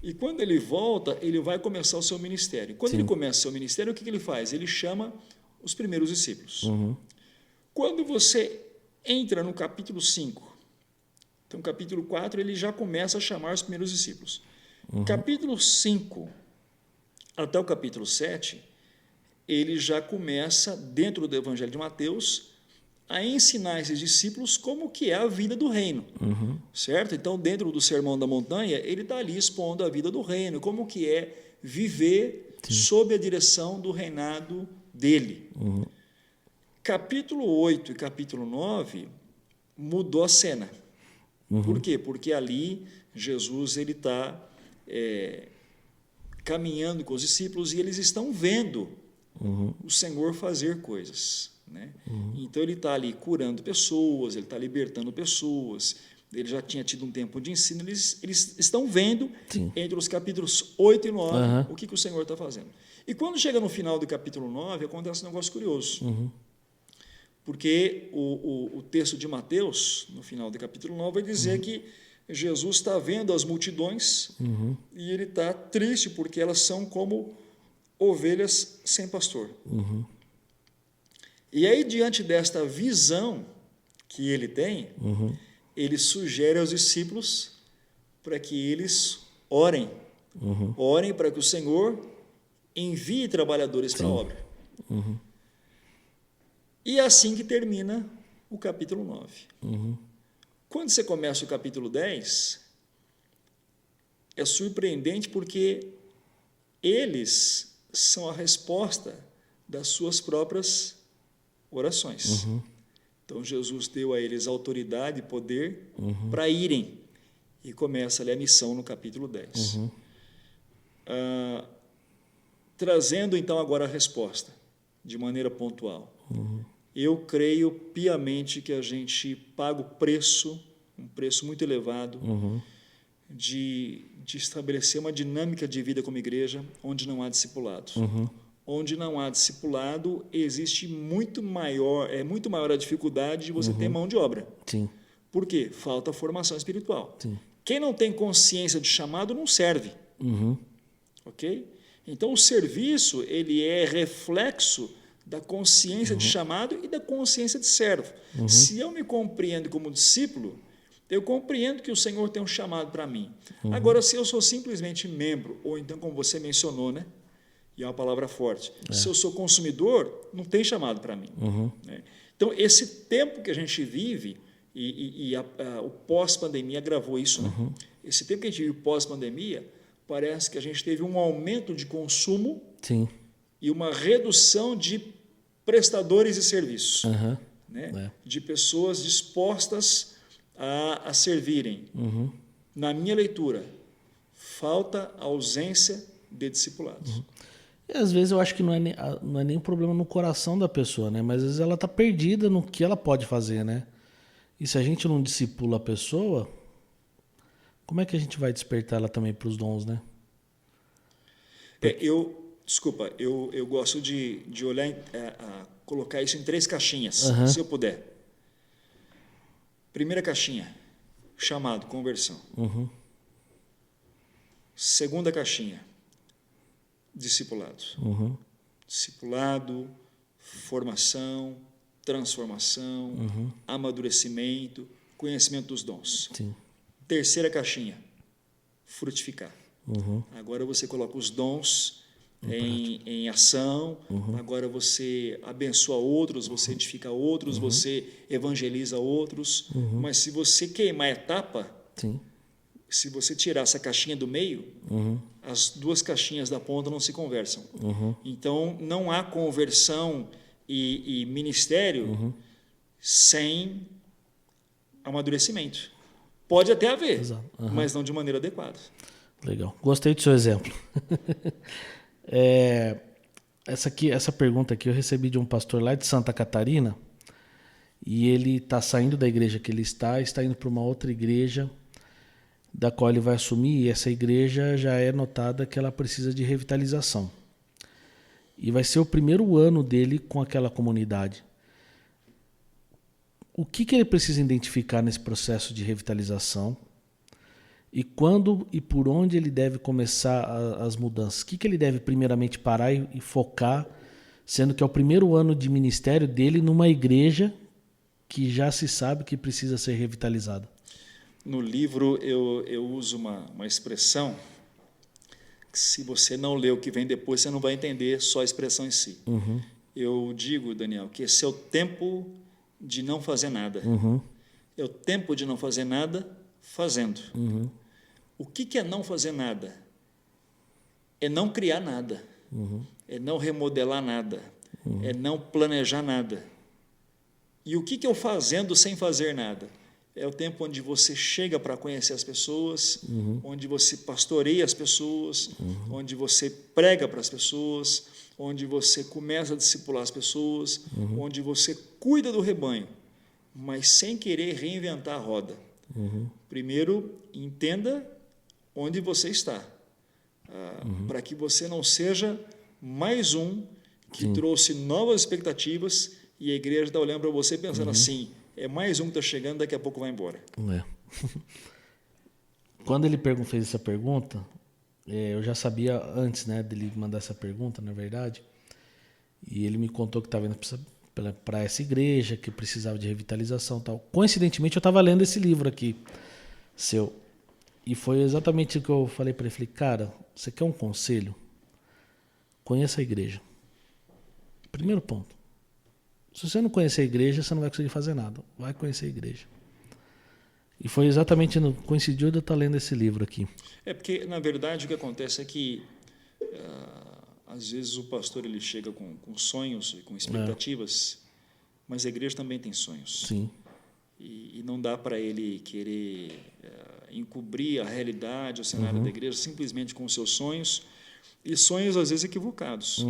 E quando ele volta, ele vai começar o seu ministério. Quando ele começa o seu ministério, o que ele faz? Ele chama os primeiros discípulos. Quando você entra no capítulo 5, então, capítulo 4, ele já começa a chamar os primeiros discípulos. Capítulo 5 até o capítulo 7, ele já começa, dentro do Evangelho de Mateus, a ensinar esses discípulos como que é a vida do reino. Certo? Então, dentro do Sermão da Montanha, ele está ali expondo a vida do reino, como que é viver sob a direção do reinado dele. Capítulo 8 e capítulo 9 mudou a cena. Por quê? Porque ali Jesus está caminhando com os discípulos e eles estão vendo o Senhor fazer coisas. Né? Então, ele está ali curando pessoas, ele está libertando pessoas, ele já tinha tido um tempo de ensino, eles estão vendo, entre os capítulos 8 e 9, o que o Senhor está fazendo. E quando chega no final do capítulo 9, acontece um negócio curioso. Porque o texto de Mateus, no final do capítulo 9, vai dizer que Jesus está vendo as multidões e ele está triste porque elas são como ovelhas sem pastor. E aí, diante desta visão que ele tem, ele sugere aos discípulos para que eles orem. Orem para que o Senhor envie trabalhadores para a obra. E é assim que termina o capítulo 9. Quando você começa o capítulo 10, é surpreendente porque eles são a resposta das suas próprias orações. Então, Jesus deu a eles autoridade e poder para irem. E começa ali a missão no capítulo 10. Trazendo, então, agora a resposta, de maneira pontual. Eu creio piamente que a gente paga o preço, um preço muito elevado, de estabelecer uma dinâmica de vida como igreja onde não há discipulado. Onde não há discipulado, existe muito maior a dificuldade de você ter mão de obra. Sim. Por quê? Falta formação espiritual. Sim. Quem não tem consciência de chamado não serve. Ok? Então, o serviço ele é reflexo da consciência de chamado e da consciência de servo. Se eu me compreendo como discípulo, eu compreendo que o Senhor tem um chamado para mim. Agora, se eu sou simplesmente membro, ou então, como você mencionou, né? E é uma palavra forte, se eu sou consumidor, não tem chamado para mim. Né? Então, esse tempo que a gente vive, o pós-pandemia agravou isso, né? Esse tempo que a gente vive pós-pandemia, parece que a gente teve um aumento de consumo e uma redução de prestadores de serviços, né? De pessoas dispostas a servirem. Na minha leitura, falta ausência de discipulados. E às vezes eu acho que não é nem um problema no coração da pessoa, né? Mas às vezes ela está perdida no que ela pode fazer, né? E se a gente não discipula a pessoa, como é que a gente vai despertar ela também para os dons, né? Eu gosto de olhar, colocar isso em 3 caixinhas, se eu puder. Primeira caixinha, chamado, conversão. Segunda caixinha, discipulado. Discipulado, formação, transformação, amadurecimento, conhecimento dos dons. Terceira caixinha, frutificar. Agora você coloca os dons em ação, agora você abençoa outros, você edifica outros, você evangeliza outros. Mas se você queimar a etapa, se você tirar essa caixinha do meio, as 2 caixinhas da ponta não se conversam. Então, não há conversão e ministério sem amadurecimento. Pode até haver, mas não de maneira adequada. Legal. Gostei do seu exemplo. Essa pergunta aqui eu recebi de um pastor lá de Santa Catarina, e ele está saindo da igreja que ele está indo para uma outra igreja da qual ele vai assumir, e essa igreja já é notada que ela precisa de revitalização. E vai ser o primeiro ano dele com aquela comunidade. O que ele precisa identificar nesse processo de revitalização? E quando e por onde ele deve começar as mudanças? O que ele deve primeiramente parar e focar, sendo que é o primeiro ano de ministério dele numa igreja que já se sabe que precisa ser revitalizada? No livro eu uso uma expressão que, se você não ler o que vem depois, você não vai entender só a expressão em si. Eu digo, Daniel, que esse é o tempo de não fazer nada. É o tempo de não fazer nada fazendo. O que é não fazer nada? É não criar nada. É não remodelar nada. É não planejar nada. E o que é o fazendo sem fazer nada? É o tempo onde você chega para conhecer as pessoas, onde você pastoreia as pessoas, onde você prega para as pessoas, onde você começa a discipular as pessoas, onde você cuida do rebanho, mas sem querer reinventar a roda. Primeiro, entenda onde você está, para que você não seja mais um que trouxe novas expectativas e a igreja está olhando para você pensando assim: é mais um que está chegando, daqui a pouco vai embora. Quando ele fez essa pergunta, eu já sabia antes, né, dele mandar essa pergunta, na verdade, e ele me contou que estava indo para essa igreja, que precisava de revitalização e tal. Coincidentemente, eu estava lendo esse livro aqui, seu, e foi exatamente o que eu falei para ele. Falei, cara, você quer um conselho? Conheça a igreja. Primeiro ponto. Se você não conhecer a igreja, você não vai conseguir fazer nada. Vai conhecer a igreja. E foi exatamente coincidiu de eu estar lendo esse livro aqui. Porque, na verdade, o que acontece é que, às vezes, o pastor ele chega com sonhos e com expectativas, mas a igreja também tem sonhos. Sim. E não dá para ele querer encobrir a realidade, o cenário da igreja, simplesmente com os seus sonhos, e sonhos, às vezes, equivocados.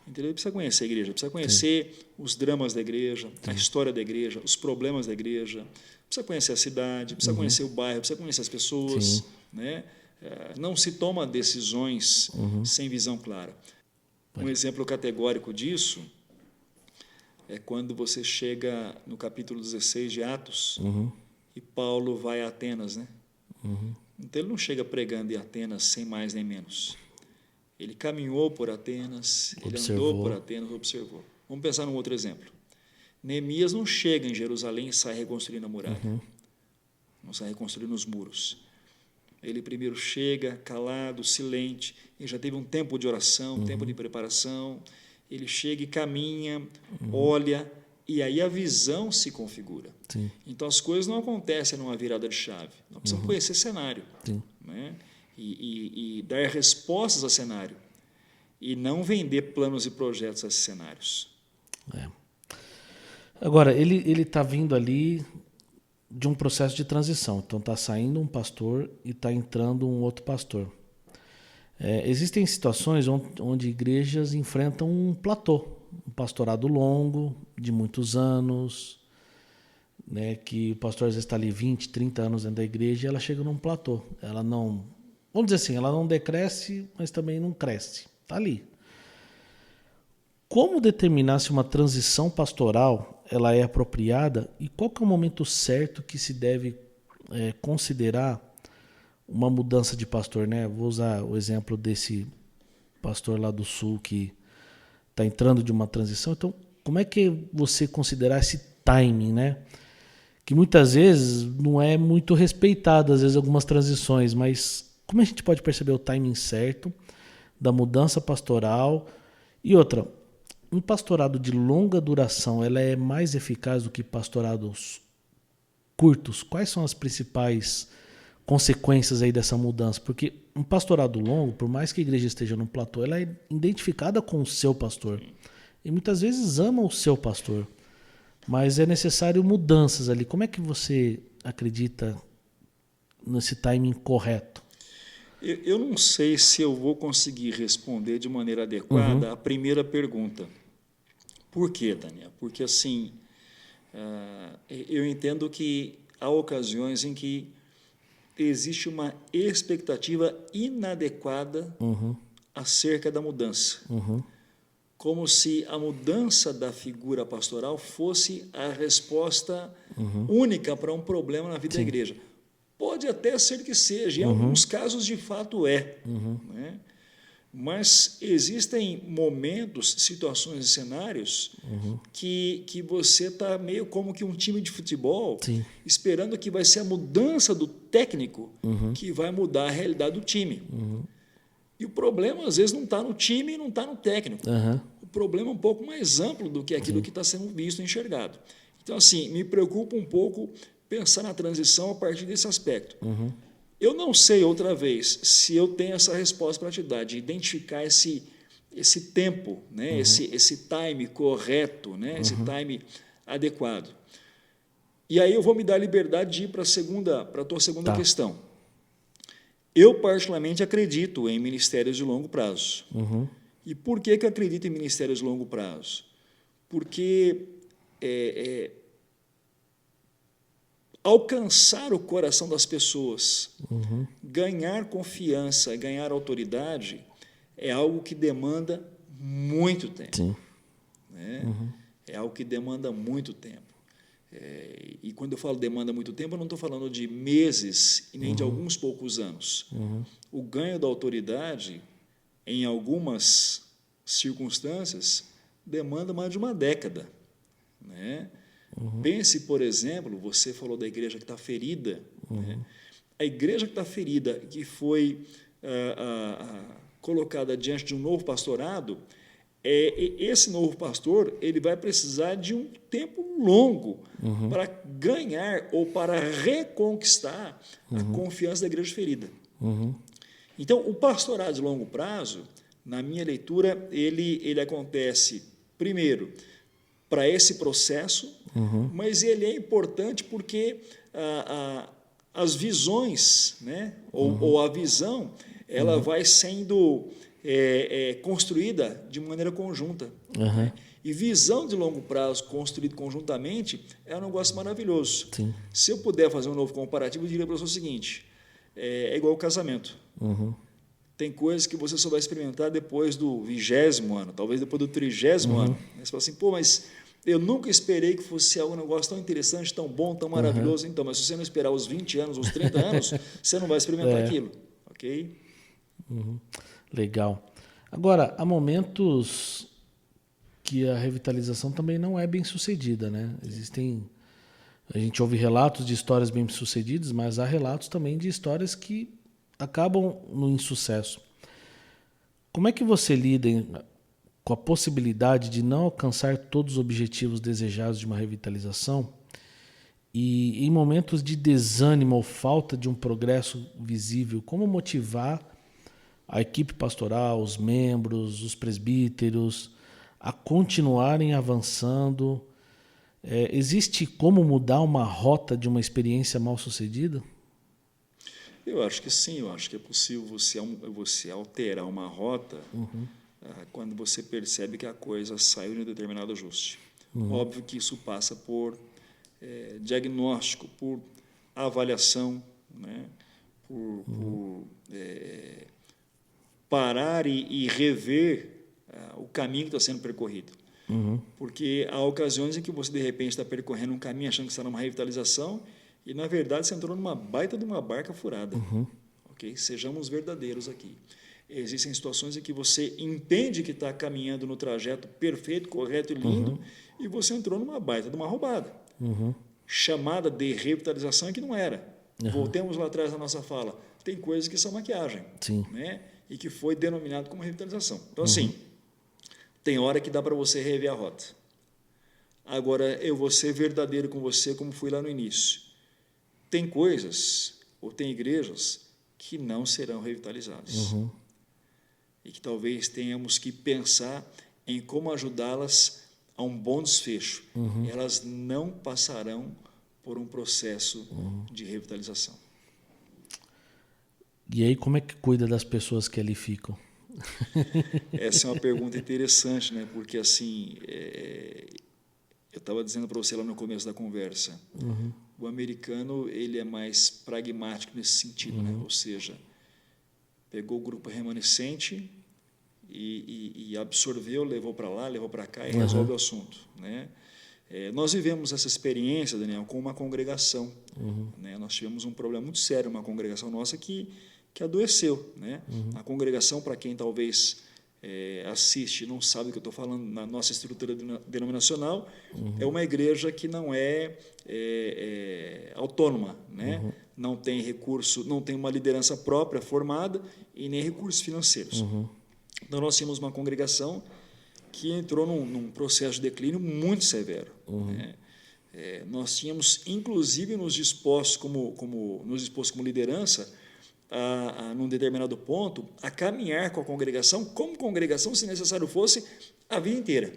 Então, ele precisa conhecer a igreja, precisa conhecer os dramas da igreja, a história da igreja, os problemas da igreja, precisa conhecer a cidade, precisa conhecer o bairro, precisa conhecer as pessoas. Né? Não se toma decisões sem visão clara. Um exemplo categórico disso é quando você chega no capítulo 16 de Atos e Paulo vai a Atenas. Né? Então, ele não chega pregando em Atenas sem mais nem menos. Ele caminhou por Atenas, ele andou por Atenas, observou. Vamos pensar num outro exemplo. Neemias não chega em Jerusalém e sai reconstruindo a muralha. Não sai reconstruindo os muros. Ele primeiro chega calado, silente, ele já teve um tempo de oração, um tempo de preparação. Ele chega e caminha, olha, e aí a visão se configura. Sim. Então, as coisas não acontecem numa virada de chave. Nós precisamos conhecer cenário. Né? E dar respostas a cenário. E não vender planos e projetos a esses cenários. Agora, ele está vindo ali de um processo de transição. Então, está saindo um pastor e está entrando um outro pastor. Existem situações onde igrejas enfrentam um platô, um pastorado longo, de muitos anos, né, que o pastor às vezes está ali 20, 30 anos dentro da igreja e ela chega num platô. Ela não, vamos dizer assim, ela não decresce, mas também não cresce. Está ali. Como determinar se uma transição pastoral ela é apropriada e qual que é o momento certo que se deve considerar uma mudança de pastor, né? Vou usar o exemplo desse pastor lá do sul que está entrando de uma transição. Então, como é que você considerar esse timing, né? Que muitas vezes não é muito respeitado, às vezes algumas transições, mas como a gente pode perceber o timing certo da mudança pastoral? E outra, um pastorado de longa duração, ela é mais eficaz do que pastorados curtos? Quais são as principais consequências aí dessa mudança? Porque um pastorado longo, por mais que a igreja esteja num platô, ela é identificada com o seu pastor. E muitas vezes ama o seu pastor. Mas é necessário mudanças ali. Como é que você acredita nesse timing correto? Eu não sei se eu vou conseguir responder de maneira adequada a primeira pergunta. Por quê, Daniel? Porque, assim, eu entendo que há ocasiões em que existe uma expectativa inadequada acerca da mudança. Como se a mudança da figura pastoral fosse a resposta única para um problema na vida da igreja. Pode até ser que seja, em alguns casos de fato é. Né? Mas existem momentos, situações e cenários que você está meio como que um time de futebol esperando que vai ser a mudança do técnico que vai mudar a realidade do time. E o problema, às vezes, não está no time e não está no técnico. O problema é um pouco mais amplo do que aquilo que está sendo visto e enxergado. Então, assim, me preocupa um pouco pensar na transição a partir desse aspecto. Eu não sei, outra vez, se eu tenho essa resposta para te dar, de identificar esse tempo, né? esse time correto, né? Esse time adequado. E aí eu vou me dar a liberdade de ir para a tua segunda questão. Eu, particularmente, acredito em ministérios de longo prazo. E por que eu acredito em ministérios de longo prazo? Porque alcançar o coração das pessoas, ganhar confiança, ganhar autoridade, é algo que demanda muito tempo. Né? É algo que demanda muito tempo. E quando eu falo demanda muito tempo, eu não estou falando de meses e nem de alguns poucos anos. O ganho da autoridade, em algumas circunstâncias, demanda mais de uma década, né? Pense, por exemplo, você falou da igreja que está ferida, né? A igreja que está ferida, que foi colocada diante de um novo pastorado, esse novo pastor ele vai precisar de um tempo longo para ganhar ou para reconquistar a confiança da igreja ferida. Então, o pastorado de longo prazo, na minha leitura, ele acontece, primeiro, para esse processo, mas ele é importante porque as visões, né, ou a visão, ela vai sendo construída de maneira conjunta. Né? E visão de longo prazo construída conjuntamente é um negócio maravilhoso. Sim. Se eu puder fazer um novo comparativo, eu diria para você o seguinte, é igual ao casamento. Tem coisas que você só vai experimentar depois do 20º ano, talvez depois do 30º ano. Você fala assim, pô, mas eu nunca esperei que fosse um negócio tão interessante, tão bom, tão maravilhoso. Então, mas se você não esperar os 20 anos, os 30 anos, você não vai experimentar aquilo. Ok? Legal. Agora, há momentos que a revitalização também não é bem sucedida, né? A gente ouve relatos de histórias bem sucedidas, mas há relatos também de histórias que acabam no insucesso. Como é que você lida com a possibilidade de não alcançar todos os objetivos desejados de uma revitalização e em momentos de desânimo ou falta de um progresso visível, como motivar a equipe pastoral, os membros, os presbíteros a continuarem avançando? Existe como mudar uma rota de uma experiência mal sucedida? Eu acho que sim, eu acho que é possível você alterar uma rota quando você percebe que a coisa saiu de um determinado ajuste. Óbvio que isso passa por diagnóstico, por avaliação, né? por parar e rever o caminho que está sendo percorrido. Porque há ocasiões em que você, de repente, está percorrendo um caminho achando que está numa revitalização e, na verdade, você entrou numa baita de uma barca furada. Okay? Sejamos verdadeiros aqui. Existem situações em que você entende que está caminhando no trajeto perfeito, correto e lindo e você entrou numa baita de uma roubada. Chamada de revitalização que não era. Voltemos lá atrás da nossa fala. Tem coisas que são maquiagem. Sim. Né? E que foi denominado como revitalização. Então, assim, tem hora que dá para você rever a rota. Agora, eu vou ser verdadeiro com você como fui lá no início. Tem coisas, ou tem igrejas, que não serão revitalizadas. E que talvez tenhamos que pensar em como ajudá-las a um bom desfecho. Elas não passarão por um processo de revitalização. E aí, como é que cuida das pessoas que ali ficam? Essa é uma pergunta interessante, né? Porque, assim, eu estava dizendo para você lá no começo da conversa, o americano ele é mais pragmático nesse sentido, né? Ou seja, pegou o grupo remanescente e absorveu, levou para lá, levou para cá e resolve o assunto, né? Nós vivemos essa experiência, Daniel, com uma congregação. Né? Nós tivemos um problema muito sério, uma congregação nossa que adoeceu. Né? A congregação, para quem talvez assiste e não sabe do que eu estou falando, na nossa estrutura denominacional, é uma igreja que não é autônoma, né? Não tem recurso, não tem uma liderança própria formada e nem recursos financeiros. Então, nós tínhamos uma congregação que entrou num processo de declínio muito severo. Né? Nós tínhamos, inclusive, nos dispostos como liderança, num determinado ponto, a caminhar com a congregação, como congregação, se necessário fosse, a vida inteira.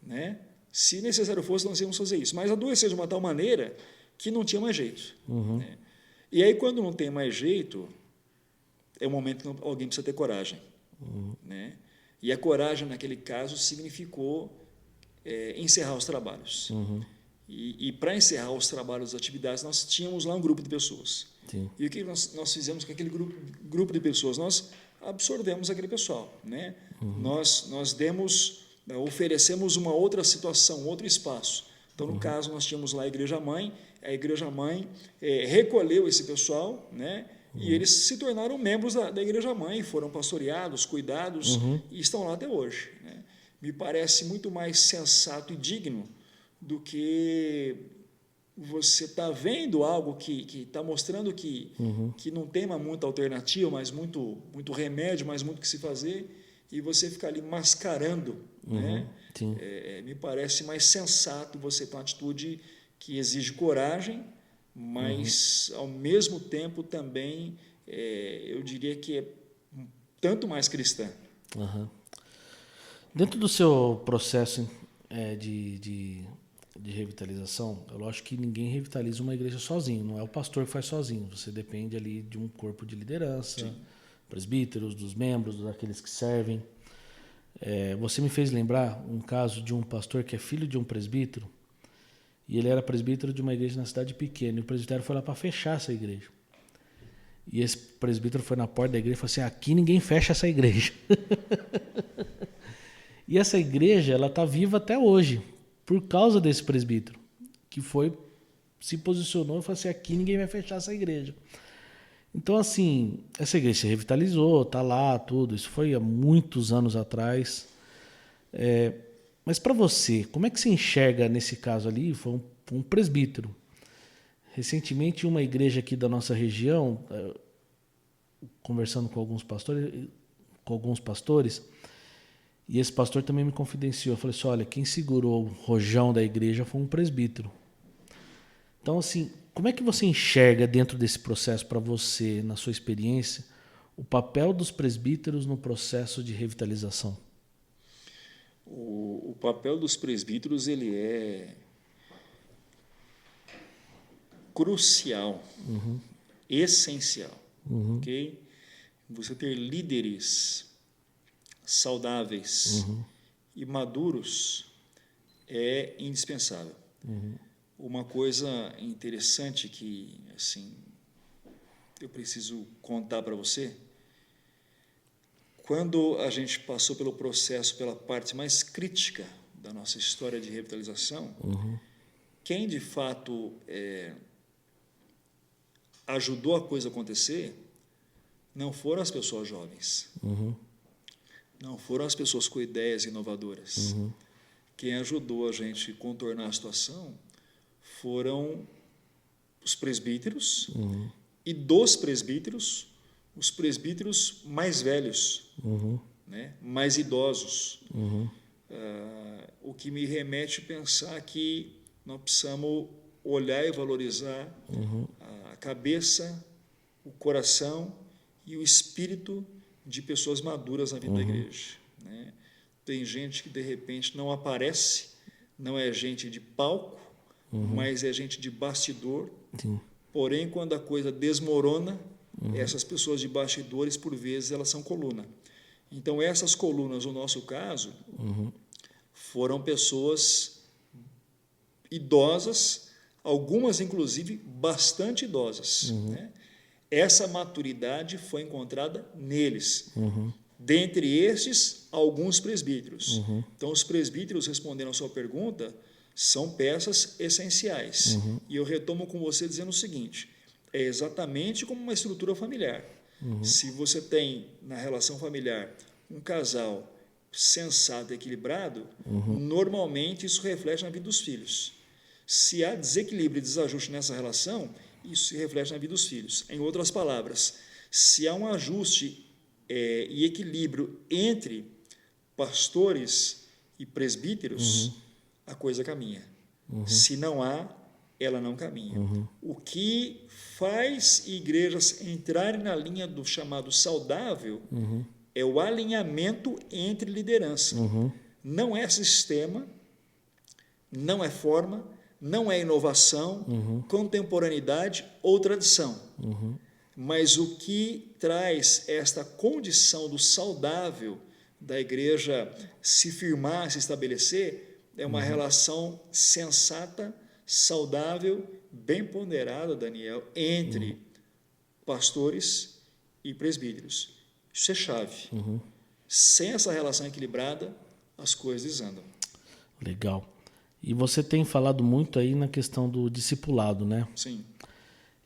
Né? Se necessário fosse, nós íamos fazer isso. Mas adoeceu de uma tal maneira que não tinha mais jeito. Né? E aí, quando não tem mais jeito, é o momento que alguém precisa ter coragem. Né? E a coragem, naquele caso, significou encerrar os trabalhos. E para encerrar os trabalhos, as atividades, nós tínhamos lá um grupo de pessoas. Sim. E o que nós fizemos com aquele grupo de pessoas? Nós absorvemos aquele pessoal. Né? Nós oferecemos uma outra situação, outro espaço, Então, no caso, nós tínhamos lá a igreja-mãe recolheu esse pessoal, né? E eles se tornaram membros da igreja-mãe, foram pastoreados, cuidados e estão lá até hoje, né? Me parece muito mais sensato e digno do que você está vendo algo que está mostrando que não tem muita alternativa, mas muito remédio, mas muito o que se fazer, e você ficar ali mascarando, né? Me parece mais sensato você ter uma atitude que exige coragem, mas, ao mesmo tempo, também, eu diria que é tanto mais cristã. Dentro do seu processo de revitalização, eu acho que ninguém revitaliza uma igreja sozinho, não é o pastor que faz sozinho, você depende ali de um corpo de liderança, presbíteros, dos membros, daqueles que servem. Você me fez lembrar um caso de um pastor que é filho de um presbítero, e ele era presbítero de uma igreja na cidade pequena, e o presbitério foi lá para fechar essa igreja. E esse presbítero foi na porta da igreja e falou assim: aqui ninguém fecha essa igreja. E essa igreja, ela está viva até hoje, por causa desse presbítero, que se posicionou e falou assim: aqui ninguém vai fechar essa igreja. Então, assim, essa igreja se revitalizou, está lá, tudo. Isso foi há muitos anos atrás. Mas para você, como é que você enxerga nesse caso ali? Foi um presbítero. Recentemente, uma igreja aqui da nossa região, conversando com alguns pastores, e esse pastor também me confidenciou. Eu falei assim: olha, quem segurou o rojão da igreja foi um presbítero. Então, assim, como é que você enxerga dentro desse processo, para você, na sua experiência, o papel dos presbíteros no processo de revitalização? O papel dos presbíteros, ele é crucial, essencial, ok? Você ter líderes saudáveis e maduros é indispensável. Uma coisa interessante que, assim, eu preciso contar para você: quando a gente passou pelo processo, pela parte mais crítica da nossa história de revitalização, quem de fato ajudou a coisa a acontecer não foram as pessoas jovens, não foram as pessoas com ideias inovadoras. Quem ajudou a gente a contornar a situação foram os presbíteros, e dos presbíteros, os presbíteros mais velhos, né, mais idosos. O que me remete a pensar que nós precisamos olhar e valorizar a cabeça, o coração e o espírito de pessoas maduras na vida da igreja, né? Tem gente que, de repente, não aparece, não é gente de palco, mas é gente de bastidor. Porém, quando a coisa desmorona, essas pessoas de bastidores, por vezes, elas são coluna. Então, essas colunas, no nosso caso, foram pessoas idosas, algumas, inclusive, bastante idosas, né? Essa maturidade foi encontrada neles. Dentre estes, alguns presbíteros. Então, os presbíteros, respondendo a sua pergunta, são peças essenciais. E eu retomo com você dizendo o seguinte: é exatamente como uma estrutura familiar. Se você tem, na relação familiar, um casal sensato e equilibrado, normalmente isso reflete na vida dos filhos. Se há desequilíbrio e desajuste nessa relação, isso se reflete na vida dos filhos. Em outras palavras, se há um ajuste e equilíbrio entre pastores e presbíteros, a coisa caminha. Se não há, ela não caminha. O que faz igrejas entrarem na linha do chamado saudável é o alinhamento entre liderança. Não é sistema, não é forma, não é inovação, contemporaneidade ou tradição. Mas o que traz esta condição do saudável da igreja se firmar, se estabelecer, é uma relação sensata, saudável, bem ponderada, Daniel, entre pastores e presbíteros. Isso é chave. Sem essa relação equilibrada, as coisas andam. Legal. E você tem falado muito aí na questão do discipulado, né? Sim.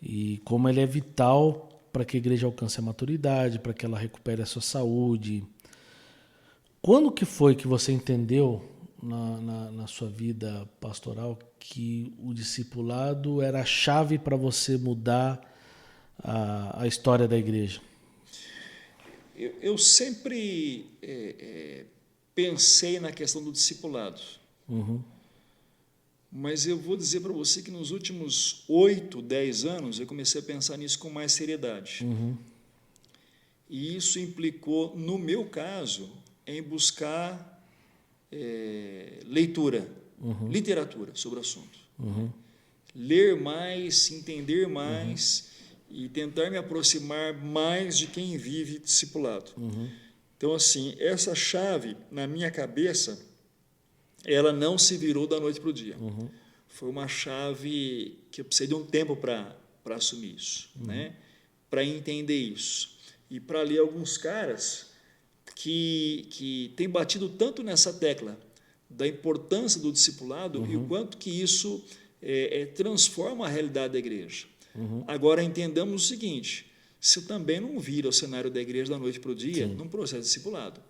E como ele é vital para que a igreja alcance a maturidade, para que ela recupere a sua saúde. Quando que foi que você entendeu na sua vida pastoral que o discipulado era a chave para você mudar a história da igreja? Eu sempre pensei na questão do discipulado. Mas eu vou dizer para você que nos últimos 8, 10 anos eu comecei a pensar nisso com mais seriedade. E isso implicou, no meu caso, em buscar leitura, literatura sobre o assunto. Ler mais, entender mais e tentar me aproximar mais de quem vive discipulado. Então, assim, essa chave, na minha cabeça, ela não se virou da noite para o dia. Foi uma chave que eu precisei de um tempo para assumir isso, né? Para entender isso. E para ler alguns caras que têm batido tanto nessa tecla da importância do discipulado e o quanto que isso transforma a realidade da igreja. Agora, entendamos o seguinte, você também não vira o cenário da igreja da noite para o dia num processo de discipulado.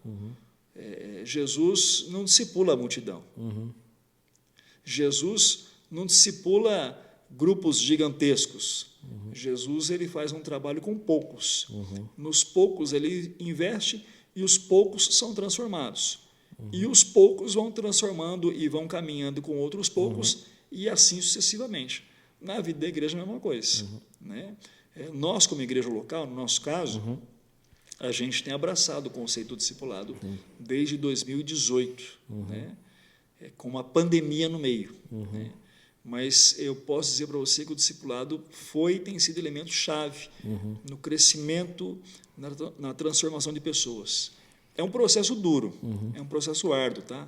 Jesus não discipula a multidão. Jesus não discipula grupos gigantescos. Jesus ele faz um trabalho com poucos. Nos poucos ele investe e os poucos são transformados. E os poucos vão transformando e vão caminhando com outros poucos e assim sucessivamente. Na vida da igreja é a mesma coisa. Né? Nós, como igreja local, no nosso caso, a gente tem abraçado o conceito do discipulado desde 2018, né? Com uma pandemia no meio. Né? Mas eu posso dizer para você que o discipulado foi e tem sido elemento-chave no crescimento, na transformação de pessoas. É um processo duro, é um processo árduo, tá?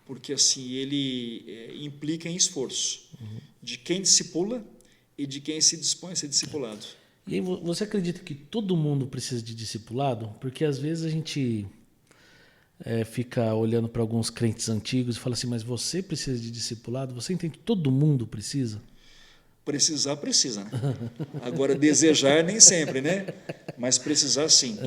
Porque assim, ele implica em esforço de quem discipula e de quem se dispõe a ser discipulado. E aí, você acredita que todo mundo precisa de discipulado? Porque às vezes a gente fica olhando para alguns crentes antigos e fala assim, mas você precisa de discipulado? Você entende que todo mundo precisa? Precisar, precisa, né? Agora, desejar nem sempre, né? Mas precisar, sim.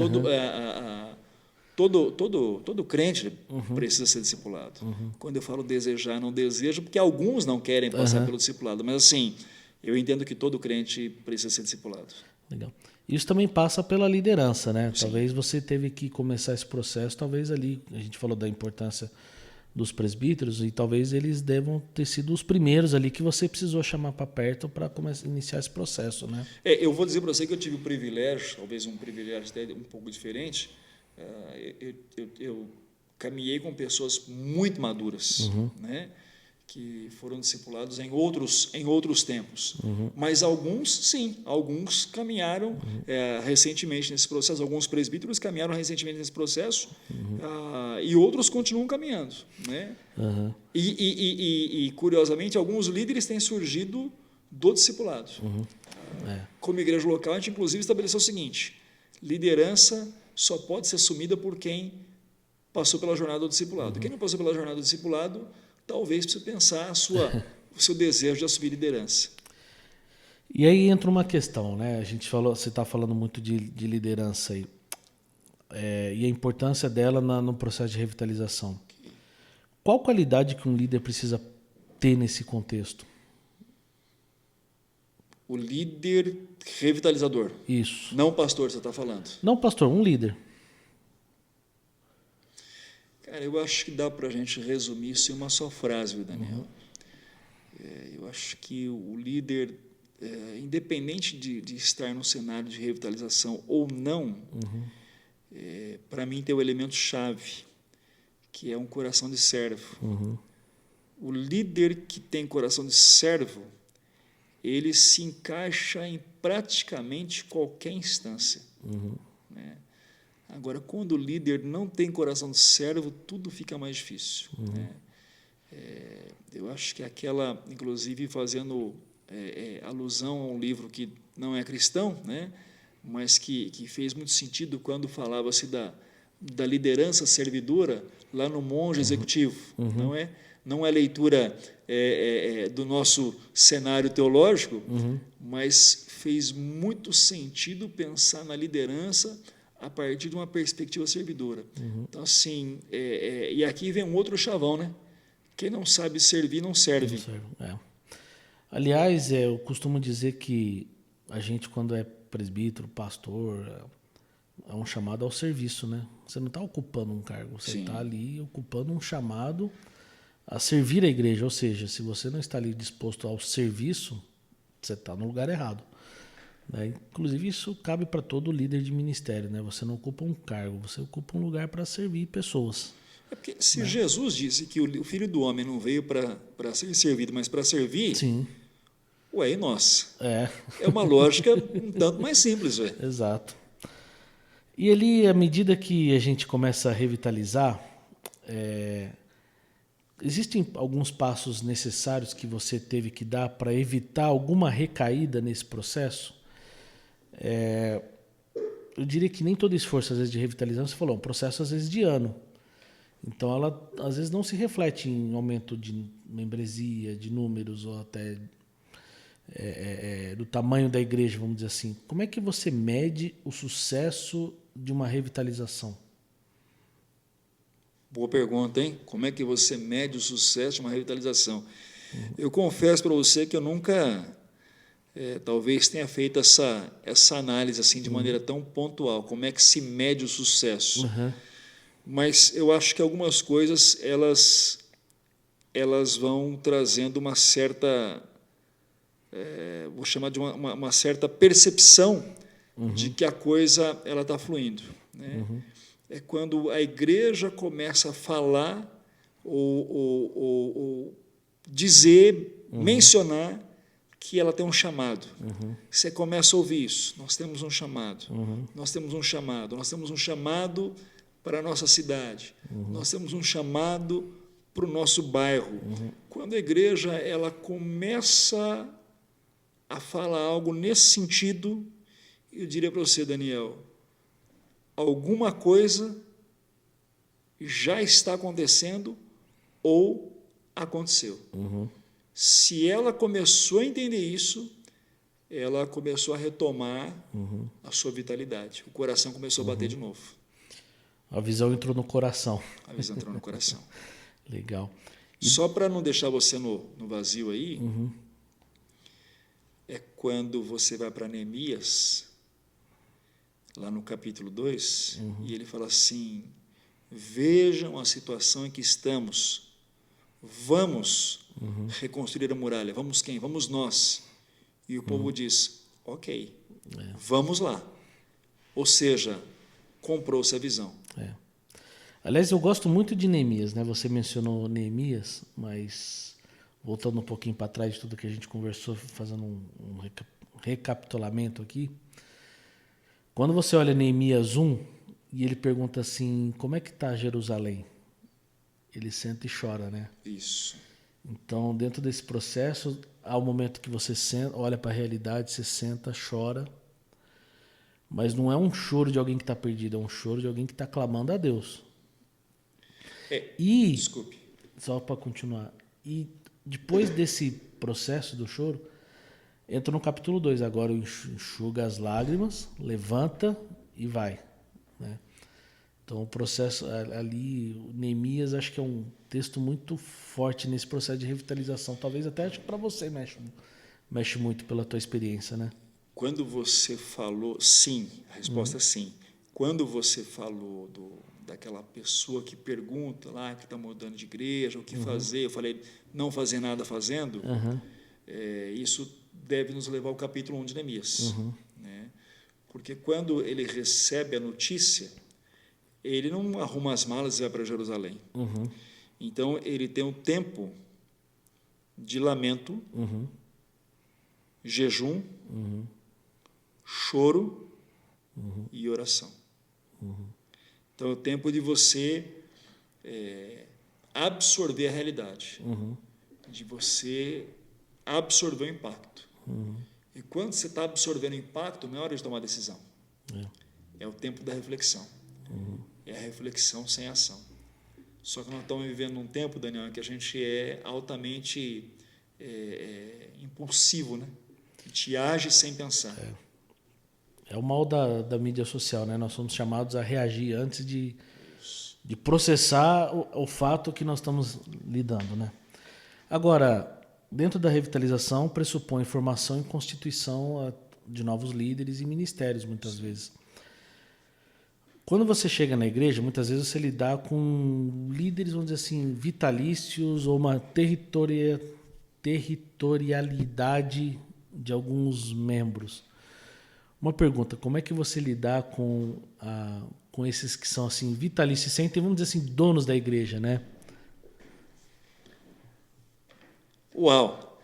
Todo crente precisa ser discipulado. Quando eu falo desejar, não desejo, porque alguns não querem passar pelo discipulado. Mas, assim, eu entendo que todo crente precisa ser discipulado. Legal. Isso também passa pela liderança, né? Sim. Talvez você teve que começar esse processo, talvez ali, a gente falou da importância dos presbíteros, e talvez eles devam ter sido os primeiros ali que você precisou chamar para perto para iniciar esse processo, né? Eu vou dizer para você que eu tive o privilégio, talvez um privilégio até um pouco diferente, eu caminhei com pessoas muito maduras, né? Que foram discipulados em outros tempos. Mas alguns, sim, alguns caminharam recentemente nesse processo, alguns presbíteros caminharam recentemente nesse processo e outros continuam caminhando. Né? E, curiosamente, alguns líderes têm surgido do discipulado. Como igreja local, a gente, inclusive, estabeleceu o seguinte, liderança só pode ser assumida por quem passou pela jornada do discipulado. Quem não passou pela jornada do discipulado, talvez precise pensar o seu desejo de assumir liderança. E aí entra uma questão, né? A gente falou, você está falando muito de liderança aí, e a importância dela no processo de revitalização. Qual qualidade que um líder precisa ter nesse contexto? O líder revitalizador. Isso. Não o pastor, você está falando. Não, pastor, um líder. Cara, eu acho que dá para a gente resumir isso em uma só frase, viu, Daniel? Eu acho que o líder, independente de estar no cenário de revitalização ou não, para mim tem o elemento chave, que é um coração de servo. O líder que tem coração de servo, ele se encaixa em praticamente qualquer instância. Né? Agora, quando o líder não tem coração de servo, tudo fica mais difícil. Né? Eu acho que aquela, inclusive fazendo alusão a um livro que não é cristão, né? Mas que fez muito sentido quando falava-se da liderança servidora lá no Monge Executivo. Não é leitura do nosso cenário teológico, mas fez muito sentido pensar na liderança a partir de uma perspectiva servidora. Então, assim, e aqui vem um outro chavão, né? Quem não sabe servir, não serve. Não serve, Aliás, eu costumo dizer que a gente, quando é presbítero, pastor, é um chamado ao serviço, né? Você não está ocupando um cargo, você está ali ocupando um chamado a servir a igreja. Ou seja, se você não está ali disposto ao serviço, você está no lugar errado. Né? Inclusive, isso cabe para todo líder de ministério, né? Você não ocupa um cargo, você ocupa um lugar para servir pessoas. É porque se Jesus disse que o Filho do Homem não veio para ser servido, mas para servir, Sim. Ué, e nós? É uma lógica um tanto mais simples. Ué. Exato. E ali, à medida que a gente começa a revitalizar, existem alguns passos necessários que você teve que dar para evitar alguma recaída nesse processo? Eu diria que nem todo esforço, às vezes, de revitalização, você falou, um processo, às vezes, de ano. Então, ela, às vezes, não se reflete em aumento de membresia, de números, ou até do tamanho da igreja, vamos dizer assim. Como é que você mede o sucesso de uma revitalização? Boa pergunta, hein? Como é que você mede o sucesso de uma revitalização? Eu confesso para você que eu nunca, talvez tenha feito essa análise assim de maneira tão pontual. Como é que se mede o sucesso? Mas eu acho que algumas coisas elas vão trazendo uma certa, vou chamar de uma certa percepção de que a coisa ela está fluindo, né? É quando a igreja começa a falar ou dizer, mencionar que ela tem um chamado. Você começa a ouvir isso. Nós temos um chamado. Nós temos um chamado. Nós temos um chamado para a nossa cidade. Nós temos um chamado para o nosso bairro. Quando a igreja ela começa a falar algo nesse sentido, eu diria para você, Daniel, alguma coisa já está acontecendo ou aconteceu. Se ela começou a entender isso, ela começou a retomar a sua vitalidade. O coração começou a bater de novo. A visão entrou no coração. A visão entrou no coração. Legal. Só para não deixar você no vazio aí, é quando você vai para Neemias, lá no capítulo 2, e ele fala assim, vejam a situação em que estamos, vamos reconstruir a muralha, vamos quem? Vamos nós. E o povo diz, ok, vamos lá. Ou seja, comprou-se a visão. Aliás, eu gosto muito de Neemias, né? Você mencionou Neemias, mas voltando um pouquinho para trás de tudo que a gente conversou, fazendo um recapitulamento aqui, quando você olha Neemias 1 e ele pergunta assim, como é que está Jerusalém? Ele senta e chora, né? Isso. Então, dentro desse processo, há um momento que você senta, olha para a realidade, você senta, chora, mas não é um choro de alguém que está perdido, é um choro de alguém que está clamando a Deus. E, desculpe. Só para continuar, e depois desse processo do choro, entra no capítulo 2, agora enxuga as lágrimas, levanta e vai. Né? Então o processo ali, o Neemias, acho que é um texto muito forte nesse processo de revitalização. Talvez até acho que para você mexe muito pela tua experiência, né? Quando você falou, sim, a resposta é sim. Quando você falou daquela pessoa que pergunta lá, que está mudando de igreja, o que fazer, eu falei, não fazer nada fazendo, isso deve nos levar ao capítulo 1 de Neemias. Né? Porque quando ele recebe a notícia, ele não arruma as malas e vai para Jerusalém. Então, ele tem um tempo de lamento, jejum, choro e oração. Então, é o tempo de você absorver a realidade, de você absorver o impacto. E quando você está absorvendo o impacto, não é hora de tomar decisão. É o tempo da reflexão. É a reflexão sem ação. Só que nós estamos vivendo num tempo, Daniel, em que a gente é altamente impulsivo, né? A gente age sem pensar. É o mal da mídia social, né? Nós somos chamados a reagir antes de processar o fato que nós estamos lidando, né? Agora, dentro da revitalização, pressupõe formação e constituição de novos líderes e ministérios, muitas vezes. Quando você chega na igreja, muitas vezes você lidar com líderes, vamos dizer assim, vitalícios ou uma territorialidade de alguns membros. Uma pergunta, como é que você lidar com esses que são assim vitalícios, sentem, vamos dizer assim, donos da igreja, né? Uau!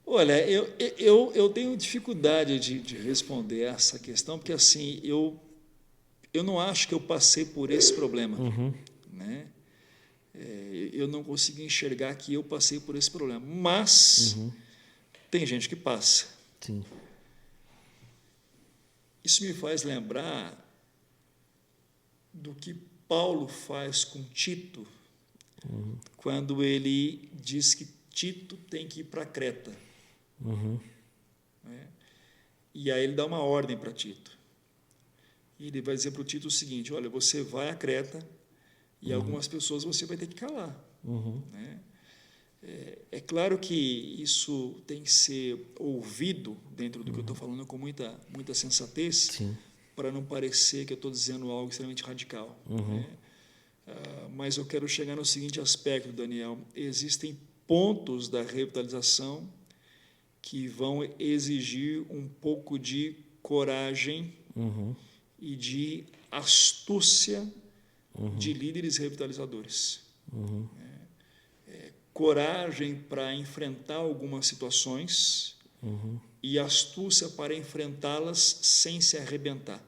Olha, eu tenho dificuldade de responder essa questão, porque assim, eu não acho que eu passei por esse problema. Né? Eu não consigo enxergar que eu passei por esse problema. Mas tem gente que passa. Sim. Isso me faz lembrar do que Paulo faz com Tito, quando ele diz que Tito tem que ir para Creta. Né? E aí ele dá uma ordem para Tito. E ele vai dizer para o Tito o seguinte: olha, você vai a Creta e algumas pessoas você vai ter que calar. Né? É claro que isso tem que ser ouvido dentro do que eu estou falando com muita sensatez, para não parecer que eu estou dizendo algo extremamente radical. Né? Mas eu quero chegar no seguinte aspecto, Daniel: existem pontos da revitalização que vão exigir um pouco de coragem e de astúcia de líderes revitalizadores. Coragem para enfrentar algumas situações e astúcia para enfrentá-las sem se arrebentar.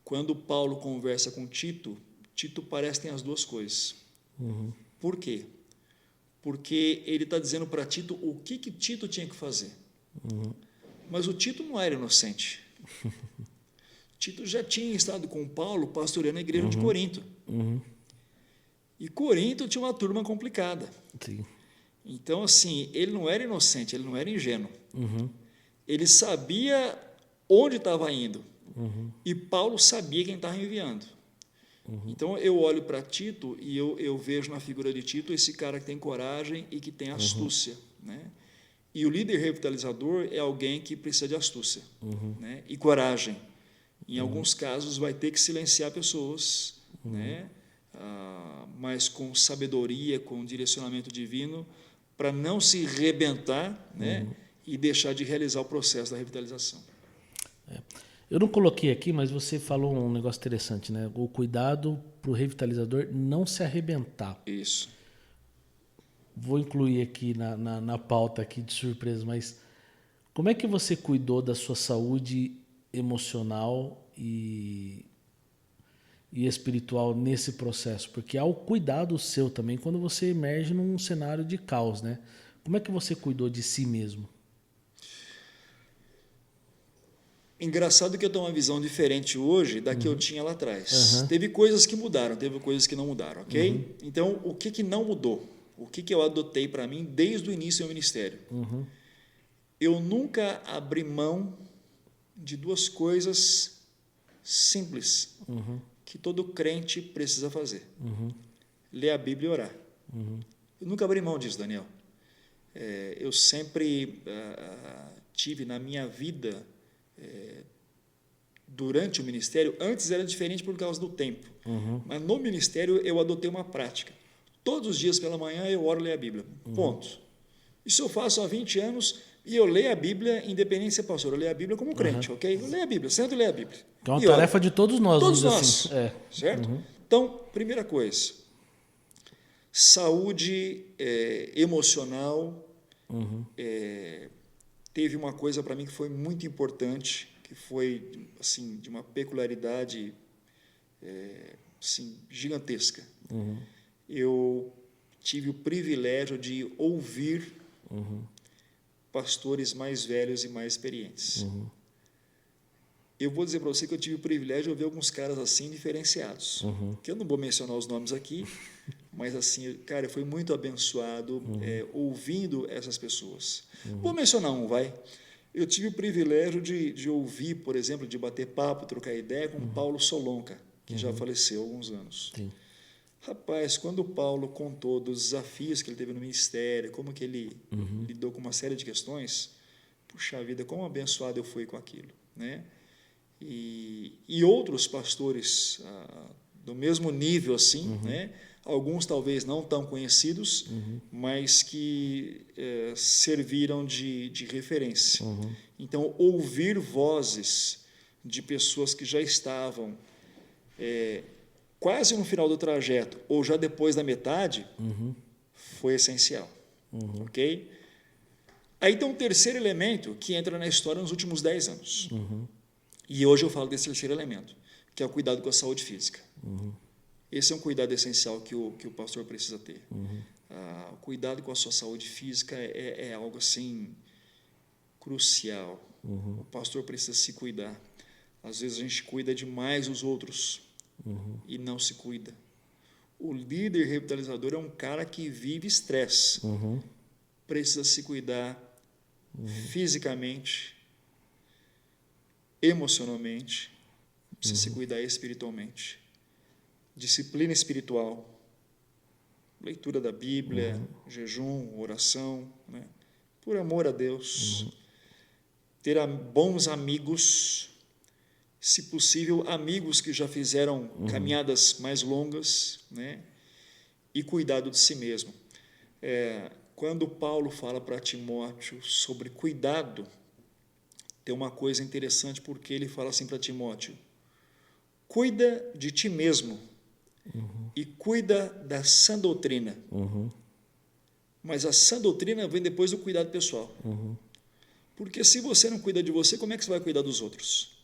Quando Paulo conversa com Tito, Tito parece que tem as duas coisas. Por quê? Porque ele está dizendo para Tito o que Tito tinha que fazer. Mas o Tito não era inocente. Tito já tinha estado com Paulo pastoreando a igreja de Corinto. E Corinto tinha uma turma complicada. Sim. Então, assim, ele não era inocente, ele não era ingênuo. Ele sabia onde estava indo. E Paulo sabia quem estava enviando. Então, eu olho para Tito e eu vejo na figura de Tito esse cara que tem coragem e que tem astúcia. Né? E o líder revitalizador é alguém que precisa de astúcia, né? E coragem. Em alguns casos, vai ter que silenciar pessoas, né? Mas com sabedoria, com direcionamento divino, para não se rebentar, né? E deixar de realizar o processo da revitalização. Eu não coloquei aqui, mas você falou um negócio interessante, né? O cuidado para o revitalizador não se arrebentar. Isso. Vou incluir aqui na pauta aqui de surpresa, mas como é que você cuidou da sua saúde emocional e espiritual nesse processo? Porque há o cuidado seu também quando você emerge num cenário de caos, né? Como é que você cuidou de si mesmo? Engraçado que eu tenho uma visão diferente hoje da que eu tinha lá atrás. Teve coisas que mudaram, teve coisas que não mudaram, ok? Então, o que não mudou? O que eu adotei para mim desde o início do ministério? Eu nunca abri mão de duas coisas simples que todo crente precisa fazer. Ler a Bíblia e orar. Eu nunca abri mão disso, Daniel. Eu sempre tive na minha vida, durante o ministério, antes era diferente por causa do tempo, mas no ministério eu adotei uma prática. Todos os dias pela manhã eu oro e leio a Bíblia. Ponto. Isso eu faço há 20 anos e eu leio a Bíblia, independente de ser pastor, eu leio a Bíblia como crente, ok? Eu leio a Bíblia, sento e leio a Bíblia. Então é uma tarefa de todos nós. Todos nós, assim. certo? Então, primeira coisa, saúde emocional. Teve uma coisa para mim que foi muito importante, que foi assim, de uma peculiaridade assim, gigantesca. Eu tive o privilégio de ouvir pastores mais velhos e mais experientes. eu vou dizer para você que eu tive o privilégio de ouvir alguns caras assim diferenciados, que eu não vou mencionar os nomes aqui, mas assim, cara, eu fui muito abençoado ouvindo essas pessoas. Vou mencionar um, vai. Eu tive o privilégio de ouvir, por exemplo, de bater papo, trocar ideia com Paulo Solonca, que já faleceu há alguns anos. Sim. Rapaz, quando o Paulo contou dos desafios que ele teve no ministério, como que ele lidou com uma série de questões, puxa vida, como abençoado eu fui com aquilo, né? E outros pastores do mesmo nível assim, né? Alguns talvez não tão conhecidos, mas que serviram de referência. Então, ouvir vozes de pessoas que já estavam quase no final do trajeto ou já depois da metade foi essencial. Ok? Aí tem um terceiro elemento que entra na história nos últimos 10 anos. E hoje eu falo desse terceiro elemento, que é o cuidado com a saúde física. Esse é um cuidado essencial que o pastor precisa ter. O cuidado com a sua saúde física é algo assim crucial. O pastor precisa se cuidar. Às vezes a gente cuida demais dos outros e não se cuida. O líder revitalizador é um cara que vive estresse. Precisa se cuidar fisicamente, emocionalmente, precisa se cuidar espiritualmente. Disciplina espiritual, leitura da Bíblia, jejum, oração, né? Por amor a Deus. Ter bons amigos, se possível, amigos que já fizeram caminhadas mais longas, né? E cuidado de si mesmo. Quando Paulo fala para Timóteo sobre cuidado, tem uma coisa interessante, porque ele fala assim para Timóteo: cuida de ti mesmo e cuida da sã doutrina. Mas a sã doutrina vem depois do cuidado pessoal. Porque se você não cuida de você, como é que você vai cuidar dos outros?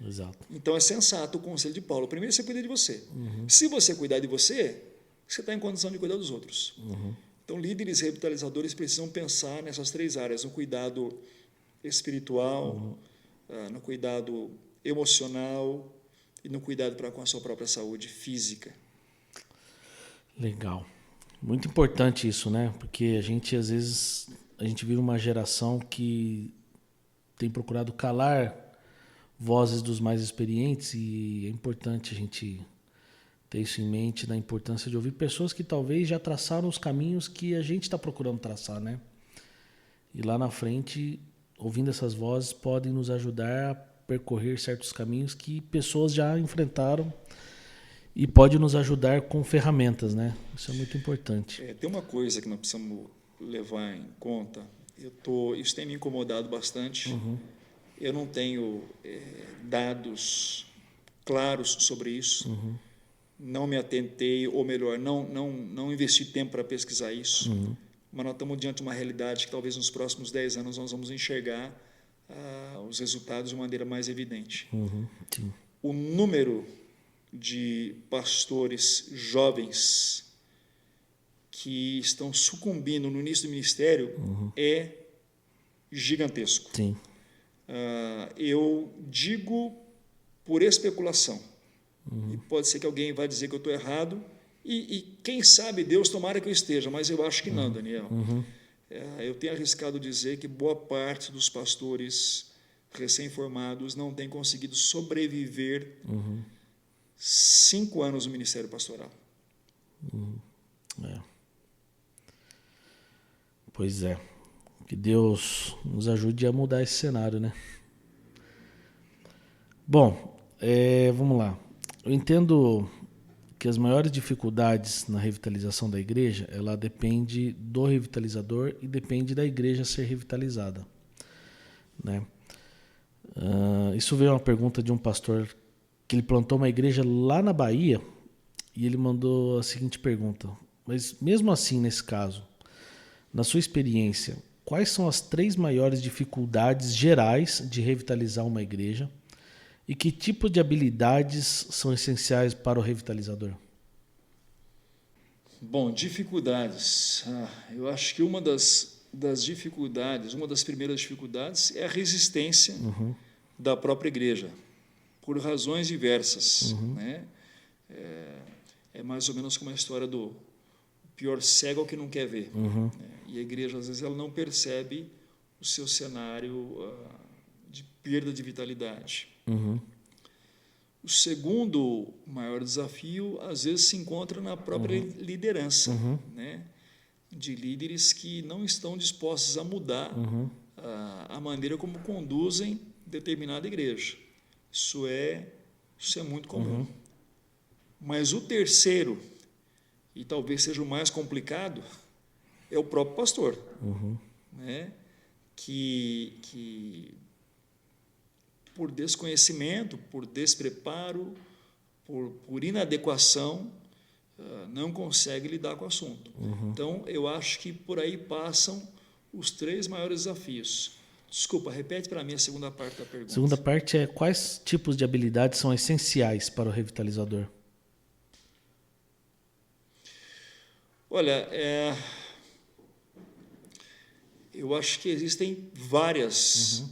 Exato. Então é sensato o conselho de Paulo. Primeiro você cuida de você. Se você cuidar de você, você está em condição de cuidar dos outros. Então líderes revitalizadores precisam pensar nessas três áreas: no cuidado espiritual, no cuidado emocional e no cuidado com a sua própria saúde física. Legal. Muito importante isso, né? Porque a gente, às vezes, vive uma geração que tem procurado calar vozes dos mais experientes, e é importante a gente ter isso em mente, da importância de ouvir pessoas que talvez já traçaram os caminhos que a gente está procurando traçar, né? E lá na frente, ouvindo essas vozes, podem nos ajudar a percorrer certos caminhos que pessoas já enfrentaram, e pode nos ajudar com ferramentas, né? Isso é muito importante. Tem uma coisa que nós precisamos levar em conta. Isso tem me incomodado bastante. Eu não tenho dados claros sobre isso. Não me atentei, ou melhor, não investi tempo para pesquisar isso. Mas nós estamos diante de uma realidade que talvez nos próximos 10 anos nós vamos enxergar os resultados de maneira mais evidente. Sim. O número de pastores jovens que estão sucumbindo no início do ministério é gigantesco. Sim. Eu digo por especulação. E pode ser que alguém vai dizer que eu estou errado, e quem sabe Deus, tomara que eu esteja, mas eu acho que não, Daniel. Eu tenho arriscado dizer que boa parte dos pastores recém-formados não tem conseguido sobreviver 5 anos no ministério pastoral. Pois é. Que Deus nos ajude a mudar esse cenário, né? Bom, vamos lá. Eu entendo que as maiores dificuldades na revitalização da igreja, ela depende do revitalizador e depende da igreja ser revitalizada, né? Isso veio uma pergunta de um pastor que ele plantou uma igreja lá na Bahia, e ele mandou a seguinte pergunta: mas mesmo assim, nesse caso, na sua experiência, quais são as 3 maiores dificuldades gerais de revitalizar uma igreja, e que tipo de habilidades são essenciais para o revitalizador? Bom, dificuldades. Eu acho que uma das dificuldades, uma das primeiras dificuldades é a resistência da própria igreja. por razões diversas, né? É mais ou menos como a história do pior cego é o que não quer ver, né? E a igreja, às vezes, ela não percebe o seu cenário de perda de vitalidade. O segundo maior desafio, às vezes, se encontra na própria liderança, né? De líderes que não estão dispostos a mudar a maneira como conduzem determinada igreja. Isso é muito comum. Mas o terceiro, e talvez seja o mais complicado, é o próprio pastor, né? Que por desconhecimento, por despreparo, por inadequação, não consegue lidar com o assunto. Então, eu acho que por aí passam os 3 maiores desafios. Desculpa, repete para mim a segunda parte da pergunta. A segunda parte é: quais tipos de habilidades são essenciais para o revitalizador? Olha, eu acho que existem várias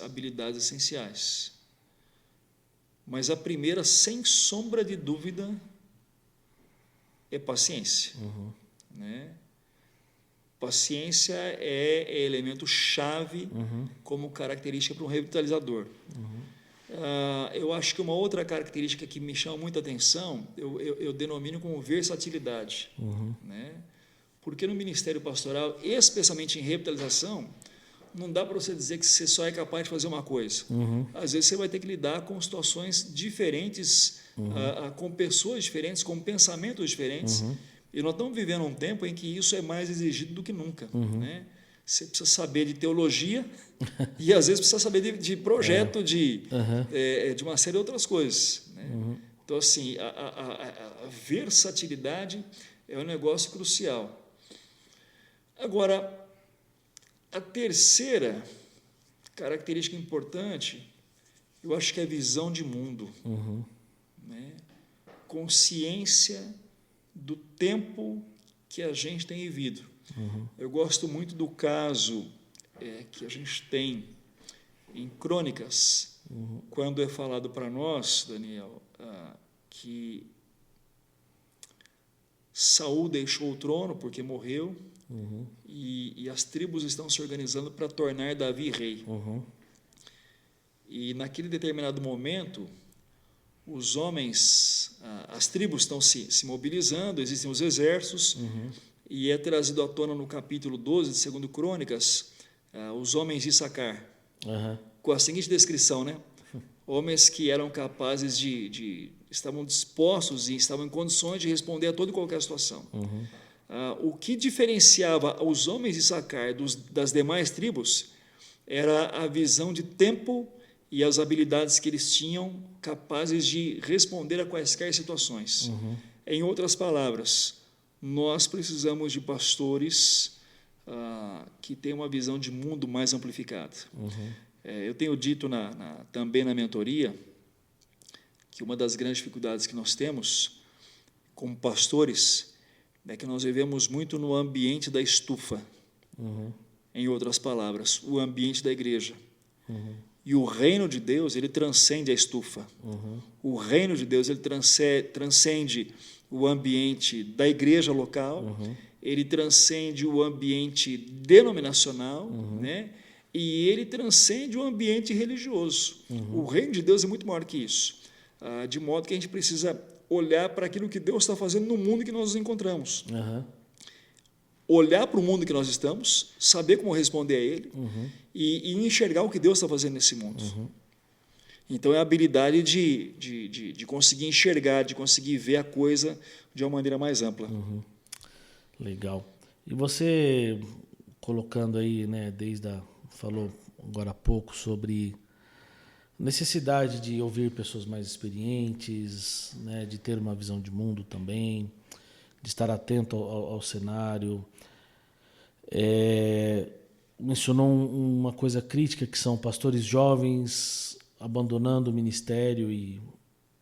habilidades essenciais. Mas a primeira, sem sombra de dúvida, é paciência. Né? Paciência é elemento chave como característica para um revitalizador. Eu acho que uma outra característica que me chama muita atenção, eu denomino como versatilidade. Né? Porque no ministério pastoral, especialmente em revitalização, não dá para você dizer que você só é capaz de fazer uma coisa. Às vezes você vai ter que lidar com situações diferentes, com pessoas diferentes, com pensamentos diferentes. E nós estamos vivendo um tempo em que isso é mais exigido do que nunca. Né? Você precisa saber de teologia e, às vezes, precisa saber de projeto, de uma série de outras coisas. Né? Então, assim, a versatilidade é um negócio crucial. Agora, a terceira característica importante, eu acho que é a visão de mundo. Né? Consciência do tempo que a gente tem vivido. Eu gosto muito do caso que a gente tem em Crônicas, quando é falado para nós, Daniel, que Saul deixou o trono porque morreu, e as tribos estão se organizando para tornar Davi rei. E naquele determinado momento, os homens, as tribos estão se mobilizando, existem os exércitos, e é trazido à tona no capítulo 12 de 2 Crônicas, os homens de Issacar, com a seguinte descrição, né? Homens que eram capazes estavam dispostos e estavam em condições de responder a toda e qualquer situação. O que diferenciava os homens de Issacar das demais tribos era a visão de tempo e as habilidades que eles tinham capazes de responder a quaisquer situações. Em outras palavras, nós precisamos de pastores que tenham uma visão de mundo mais amplificada. Eu tenho dito também na mentoria que uma das grandes dificuldades que nós temos como pastores é que nós vivemos muito no ambiente da estufa. Em outras palavras, o ambiente da igreja. E o reino de Deus, ele transcende a estufa. O reino de Deus, ele transcende o ambiente da igreja local, ele transcende o ambiente denominacional, né? E ele transcende o ambiente religioso. O reino de Deus é muito maior que isso, de modo que a gente precisa olhar para aquilo que Deus está fazendo no mundo que nós nos encontramos. Olhar para o mundo que nós estamos, saber como responder a ele e enxergar o que Deus está fazendo nesse mundo. Então, é a habilidade de conseguir enxergar, de conseguir ver a coisa de uma maneira mais ampla. Legal. E você, colocando aí, né, falou agora há pouco sobre necessidade de ouvir pessoas mais experientes, né, de ter uma visão de mundo também, de estar atento ao cenário. Mencionou uma coisa crítica, que são pastores jovens abandonando o ministério e,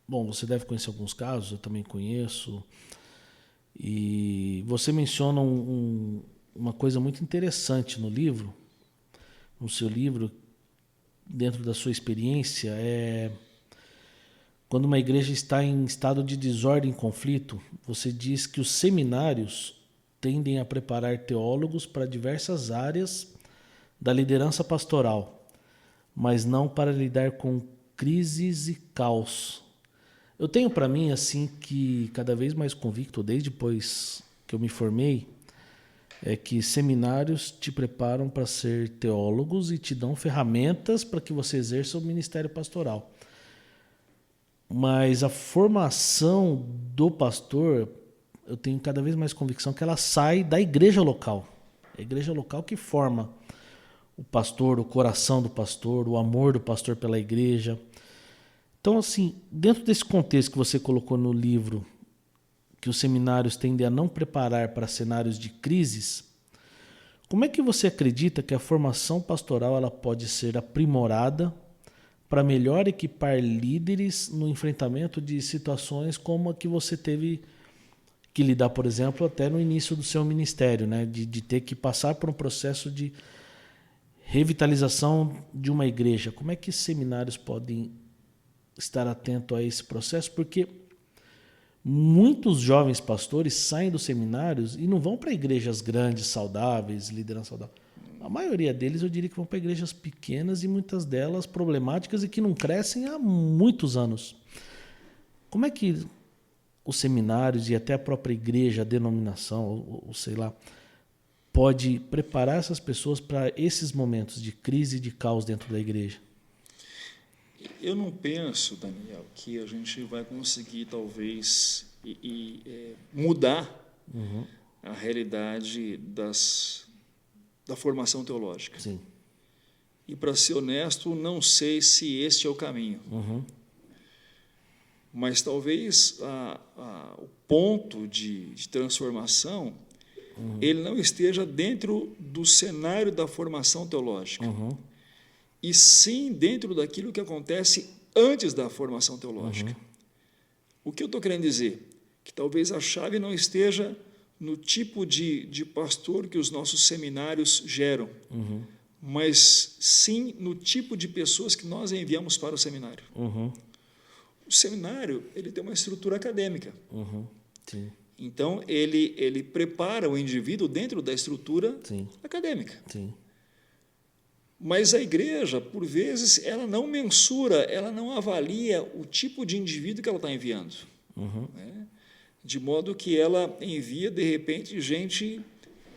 bom, você deve conhecer alguns casos, eu também conheço, e você menciona uma coisa muito interessante no seu livro, dentro da sua experiência, quando uma igreja está em estado de desordem e conflito, você diz que os seminários tendem a preparar teólogos para diversas áreas da liderança pastoral, mas não para lidar com crises e caos. Eu tenho para mim assim que cada vez mais convicto, desde depois que eu me formei, é que seminários te preparam para ser teólogos e te dão ferramentas para que você exerça o ministério pastoral. Mas a formação do pastor, eu tenho cada vez mais convicção que ela sai da igreja local. É a igreja local que forma o pastor, o coração do pastor, o amor do pastor pela igreja. Então, assim, dentro desse contexto que você colocou no livro, que os seminários tendem a não preparar para cenários de crises, como é que você acredita que a formação pastoral ela pode ser aprimorada para melhor equipar líderes no enfrentamento de situações como a que você teve que lidar, por exemplo, até no início do seu ministério, né? De ter que passar por um processo de revitalização de uma igreja? Como é que seminários podem estar atentos a esse processo? Porque muitos jovens pastores saem dos seminários e não vão para igrejas grandes, saudáveis, liderança saudável. A maioria deles eu diria que vão para igrejas pequenas e muitas delas problemáticas e que não crescem há muitos anos. Como é que os seminários e até a própria igreja, a denominação, ou sei lá, pode preparar essas pessoas para esses momentos de crise e de caos dentro da igreja? Eu não penso, Daniel, que a gente vai conseguir, talvez, mudar a realidade da formação teológica. Sim. E, para ser honesto, não sei se este é o caminho. Mas talvez o ponto de transformação ele não esteja dentro do cenário da formação teológica, e sim dentro daquilo que acontece antes da formação teológica. O que eu estou querendo dizer? Que talvez a chave não esteja no tipo de pastor que os nossos seminários geram, mas sim no tipo de pessoas que nós enviamos para o seminário. O seminário ele tem uma estrutura acadêmica. Sim. Então, ele prepara o indivíduo dentro da estrutura acadêmica. Sim. Mas a igreja, por vezes, ela não mensura, ela não avalia o tipo de indivíduo que ela está enviando. Né? De modo que ela envia, de repente, gente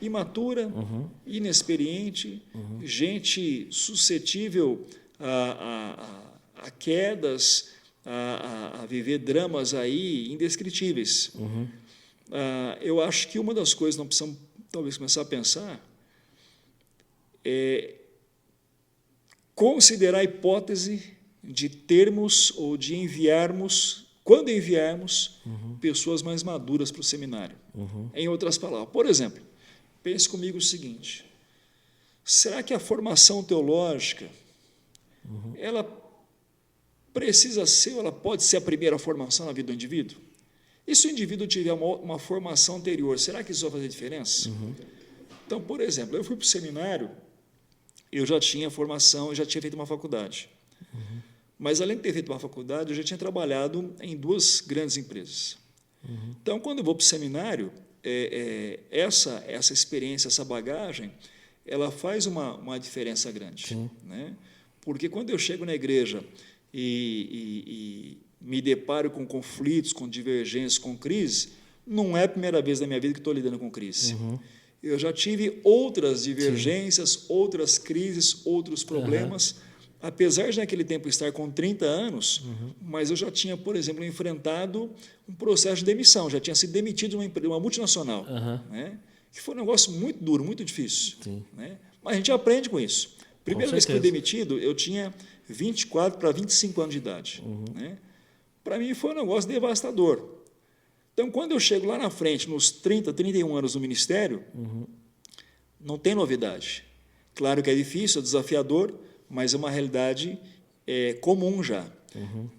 imatura, inexperiente, gente suscetível a quedas, a viver dramas aí indescritíveis. Eu acho que uma das coisas que nós precisamos talvez começar a pensar é considerar a hipótese de termos ou de enviarmos, quando enviarmos, pessoas mais maduras para o seminário. Em outras palavras, por exemplo, pense comigo o seguinte: será que a formação teológica ela precisa ser, ela pode ser a primeira formação na vida do indivíduo? E se o indivíduo tiver uma formação anterior, será que isso vai fazer diferença? Então, por exemplo, eu fui para o seminário, eu já tinha formação, eu já tinha feito uma faculdade. Mas, além de ter feito uma faculdade, eu já tinha trabalhado em 2 grandes empresas. Então, quando eu vou para o seminário, essa experiência, essa bagagem, ela faz uma diferença grande. Né? Porque quando eu chego na igreja e me deparo com conflitos, com divergências, com crises, não é a primeira vez na minha vida que estou lidando com crise. Eu já tive outras divergências, outras crises, outros problemas, apesar de naquele tempo estar com 30 anos, mas eu já tinha, por exemplo, enfrentado um processo de demissão, já tinha sido demitido de uma multinacional, né? Que foi um negócio muito duro, muito difícil. Né? Mas a gente aprende com isso. Primeira vez que fui demitido, eu tinha 24 para 25 anos de idade. Né? Para mim foi um negócio devastador. Então, quando eu chego lá na frente, nos 30, 31 anos no ministério, não tem novidade. Claro que é difícil, é desafiador, mas é uma realidade comum já.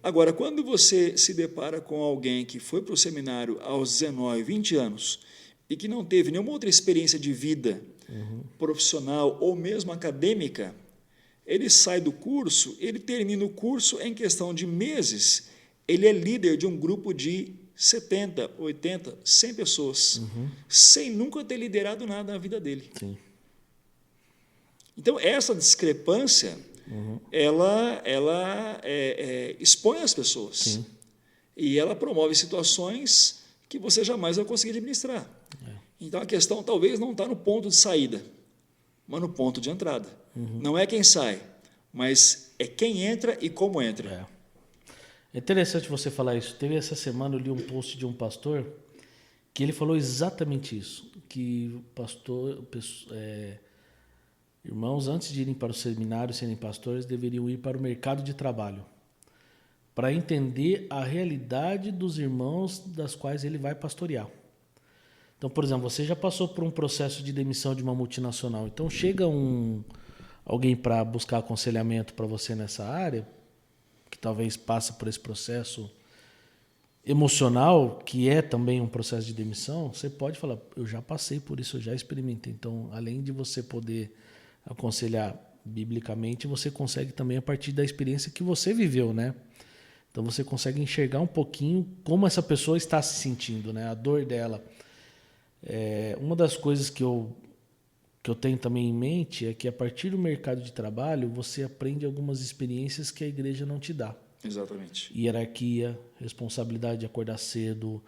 Agora, quando você se depara com alguém que foi para o seminário aos 19, 20 anos e que não teve nenhuma outra experiência de vida profissional ou mesmo acadêmica, Ele sai do curso, ele termina o curso, em questão de meses, ele é líder de um grupo de 70, 80, 100 pessoas, sem nunca ter liderado nada na vida dele. Sim. Então, essa discrepância, ela expõe as pessoas. Sim. E ela promove situações que você jamais vai conseguir administrar. Então, a questão talvez não está no ponto de saída, mas no ponto de entrada. Não é quem sai, mas é quem entra e como entra. É interessante você falar isso. Teve essa semana, eu li um post de um pastor que ele falou exatamente isso, que irmãos, antes de irem para o seminário, serem pastores, deveriam ir para o mercado de trabalho, para entender a realidade dos irmãos das quais ele vai pastorear. Então, por exemplo, você já passou por um processo de demissão de uma multinacional. Então, chega alguém para buscar aconselhamento para você nessa área, que talvez passe por esse processo emocional, que é também um processo de demissão, você pode falar, eu já passei por isso, eu já experimentei. Então, além de você poder aconselhar biblicamente, você consegue também a partir da experiência que você viveu, né? Então, você consegue enxergar um pouquinho como essa pessoa está se sentindo, né? A dor dela. Uma das coisas que eu tenho também em mente é que a partir do mercado de trabalho você aprende algumas experiências que a igreja não te dá. Exatamente. Hierarquia, responsabilidade de acordar cedo,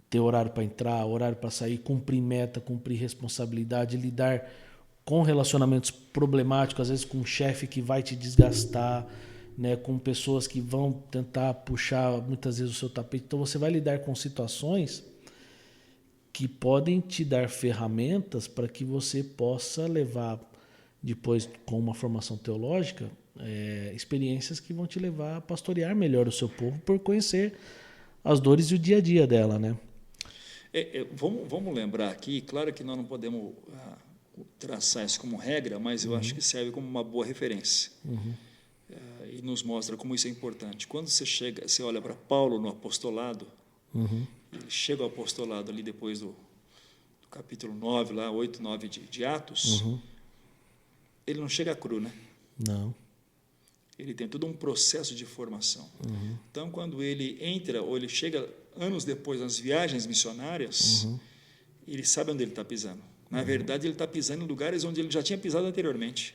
ter horário para entrar, horário para sair, cumprir meta, cumprir responsabilidade, lidar com relacionamentos problemáticos, às vezes com um chefe que vai te desgastar, né, com pessoas que vão tentar puxar muitas vezes o seu tapete. Então você vai lidar com situações que podem te dar ferramentas para que você possa levar, depois com uma formação teológica, experiências que vão te levar a pastorear melhor o seu povo por conhecer as dores e o dia a dia dela, né? Vamos lembrar aqui, claro que nós não podemos traçar isso como regra, mas eu acho que serve como uma boa referência. E nos mostra como isso é importante. Quando você olha para Paulo no apostolado, ele chega ao apostolado ali depois do capítulo 9, lá, 8, 9 de Atos, ele não chega cru, né? Não. Ele tem todo um processo de formação. Então, quando ele entra, ou ele chega anos depois nas viagens missionárias, ele sabe onde ele está pisando. Na verdade, ele está pisando em lugares onde ele já tinha pisado anteriormente.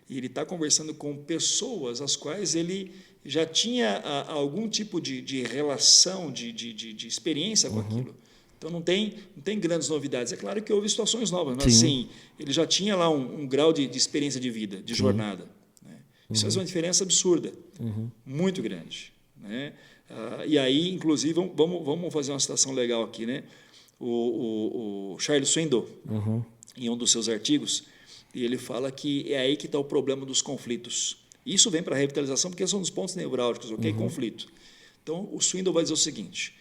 E ele está conversando com pessoas as quais ele já tinha algum tipo de relação, de experiência com aquilo. Então, não tem grandes novidades. É claro que houve situações novas, mas sim, ele já tinha lá um grau de experiência de vida, de jornada. Né? Isso faz uma diferença absurda, muito grande. Né? E aí, inclusive, vamos fazer uma citação legal aqui. Né? O Charles Swindoll, em um dos seus artigos, e ele fala que é aí que está o problema dos conflitos. Isso vem para a revitalização porque são dos pontos nevrálgicos, ok? Conflito. Então, o Swindoll vai dizer o seguinte: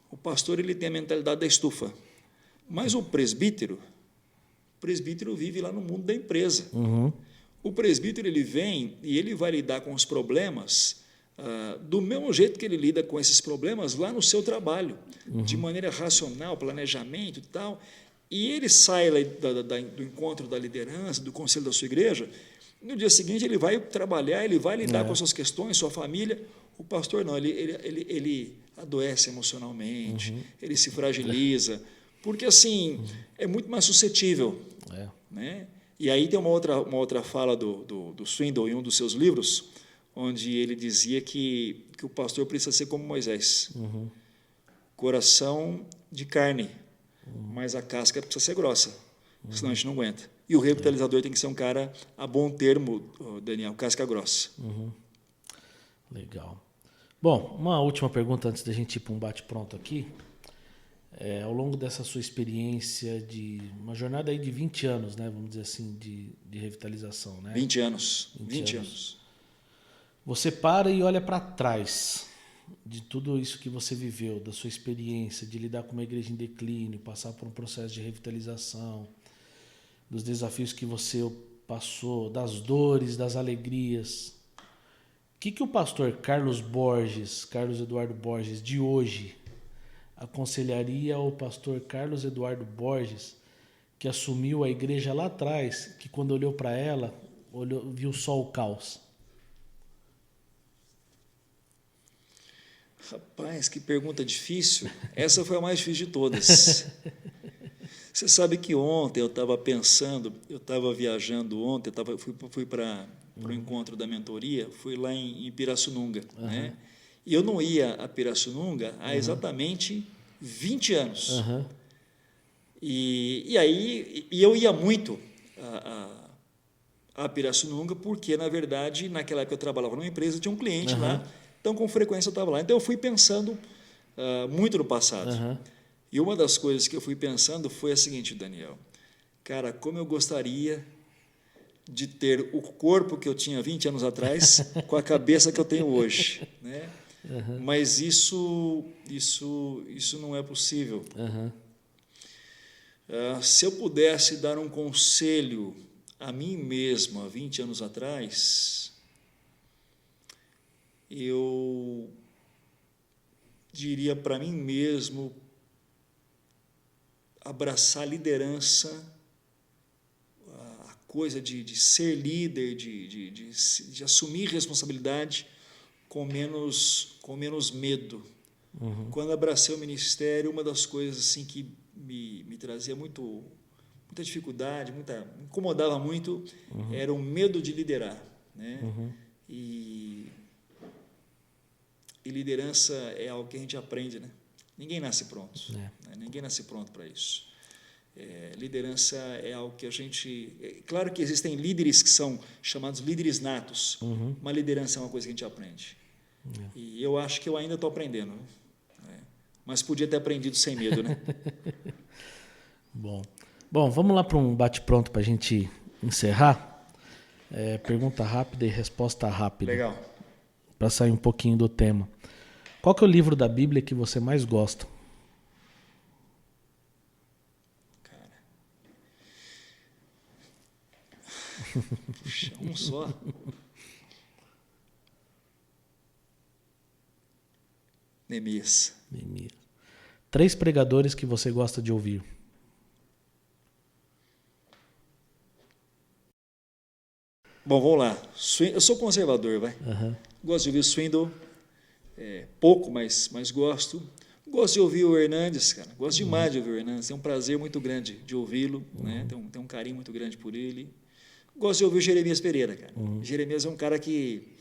o pastor ele tem a mentalidade da estufa, mas o presbítero vive lá no mundo da empresa. O presbítero ele vem e ele vai lidar com os problemas do mesmo jeito que ele lida com esses problemas lá no seu trabalho, de maneira racional, planejamento e tal. E ele sai do encontro da liderança, do conselho da sua igreja, no dia seguinte ele vai trabalhar, ele vai lidar com as suas questões, sua família. O pastor não, ele adoece emocionalmente, ele se fragiliza, porque assim é muito mais suscetível. Né? E aí tem uma outra fala do Swindoll em um dos seus livros, onde ele dizia que o pastor precisa ser como Moisés, coração de carne, mas a casca precisa ser grossa, senão a gente não aguenta. E o revitalizador tem que ser um cara, a bom termo, Daniel, casca grossa. Legal. Bom, uma última pergunta antes da gente ir para um bate-pronto aqui. Ao longo dessa sua experiência de uma jornada aí de 20 anos, né, vamos dizer assim, de revitalização, né? 20 anos. 20 anos. Você para e olha para trás de tudo isso que você viveu, da sua experiência de lidar com uma igreja em declínio, passar por um processo de revitalização, dos desafios que você passou, das dores, das alegrias. O que o pastor Carlos Eduardo Borges, de hoje, aconselharia ao pastor Carlos Eduardo Borges, que assumiu a igreja lá atrás, que quando olhou para ela, viu só o caos? Rapaz, que pergunta difícil. Essa foi a mais difícil de todas. Você sabe que ontem eu estava pensando, eu estava viajando ontem, fui para o encontro da mentoria, fui lá em Pirassununga, né? E eu não ia a Pirassununga há exatamente 20 anos. E aí eu ia muito a Pirassununga, porque, na verdade, naquela época eu trabalhava numa empresa, tinha um cliente lá, então com frequência eu estava lá. Então eu fui pensando muito no passado. E uma das coisas que eu fui pensando foi a seguinte, Daniel: cara, como eu gostaria de ter o corpo que eu tinha 20 anos atrás com a cabeça que eu tenho hoje, né? Mas isso não é possível. Se eu pudesse dar um conselho a mim mesmo há 20 anos atrás, eu diria para mim mesmo abraçar a liderança, a coisa de ser líder, de assumir responsabilidade com menos medo. Quando abracei o ministério, uma das coisas assim que me trazia muita dificuldade, me incomodava muito, era o medo de liderar, né? E liderança é algo que a gente aprende, né? Ninguém nasce pronto, né? Ninguém nasce pronto para isso. Liderança é algo que a gente... claro que existem líderes que são chamados líderes natos, mas liderança é uma coisa que a gente aprende. E eu acho que eu ainda estou aprendendo, né? Mas podia ter aprendido sem medo, né? Bom, vamos lá para um bate-pronto para a gente encerrar. Pergunta rápida e resposta rápida. Legal. Para sair um pouquinho do tema. Qual que é o livro da Bíblia que você mais gosta? Cara. Puxa, um só. Neemias. 3 pregadores que você gosta de ouvir. Bom, vamos lá. Eu sou conservador, vai. Gosto de ouvir o Swindoll, pouco, mas gosto. Gosto de ouvir o Hernandes, cara. Gosto demais de ouvir o Hernandes. Tem um prazer muito grande de ouvi-lo, né? Tem um carinho muito grande por ele. Gosto de ouvir o Jeremias Pereira, cara. Jeremias é um cara que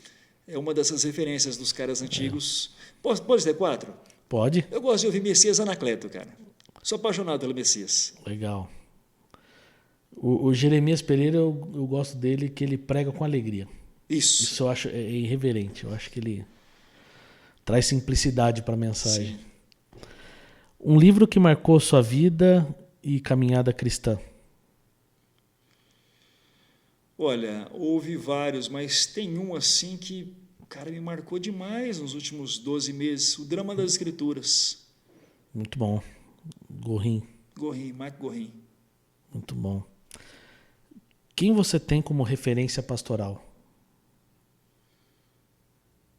é uma dessas referências dos caras antigos. Pode ter 4? Pode. Eu gosto de ouvir Messias Anacleto, cara. Sou apaixonado pelo Messias. Legal. O Jeremias Pereira, eu gosto dele, que ele prega com alegria. Isso eu acho irreverente. Eu acho que ele traz simplicidade para a mensagem. Sim. Um livro que marcou sua vida e caminhada cristã. Olha, houve vários, mas tem um assim que, cara, me marcou demais nos últimos 12 meses. O Drama das Escrituras. Muito bom. Mike Gorin. Muito bom. Quem você tem como referência pastoral?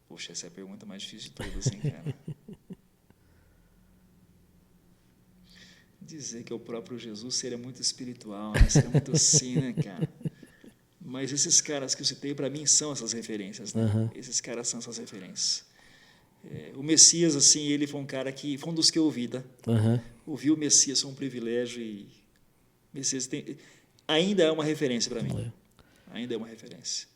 Poxa, essa é a pergunta mais difícil de todas, hein, cara? Dizer que é o próprio Jesus seria muito espiritual, né? Seria muito assim, né, cara? Mas esses caras que eu citei, para mim, são essas referências, né? Esses caras são essas referências. O Messias, assim, ele foi um cara que... foi um dos que eu ouvi, tá? Ouvir o Messias foi um privilégio e... Messias ainda é uma referência para mim. Ainda é uma referência.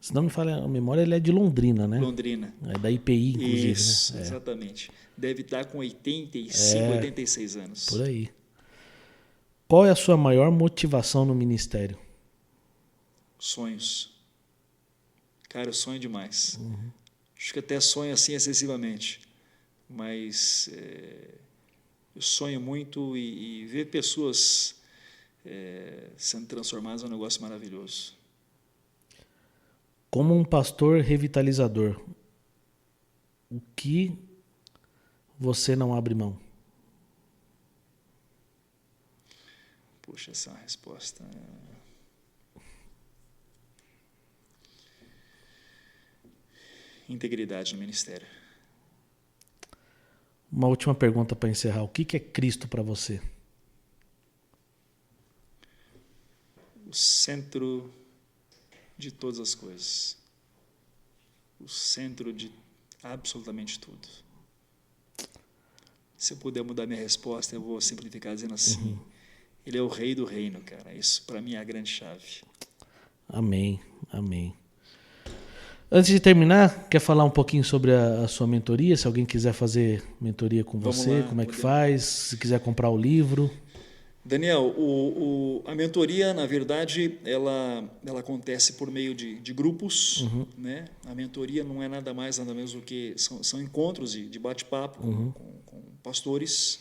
Se não me falha a memória, ele é de Londrina, né? Londrina. É da IPI, inclusive. Isso, né? Exatamente. Deve estar com 85, 86 anos. Por aí. Qual é a sua maior motivação no ministério? Sonhos. Cara, eu sonho demais. Acho que até sonho assim excessivamente. Mas eu sonho muito e ver pessoas sendo transformadas é um negócio maravilhoso. Como um pastor revitalizador, o que você não abre mão? Puxa, essa é uma resposta... Integridade no ministério. Uma última pergunta para encerrar. O que é Cristo para você? O centro de todas as coisas. O centro de absolutamente tudo. Se eu puder mudar minha resposta, eu vou simplificar dizendo assim: Ele é o rei do reino, cara. Isso para mim é a grande chave. Amém, amém. Antes de terminar, quer falar um pouquinho sobre a sua mentoria? Se alguém quiser fazer mentoria com você, lá, como é que faz? Se quiser comprar o livro. Daniel, a mentoria, na verdade, ela acontece por meio de grupos. Né? A mentoria não é nada mais, nada menos do que são encontros de bate-papo com pastores,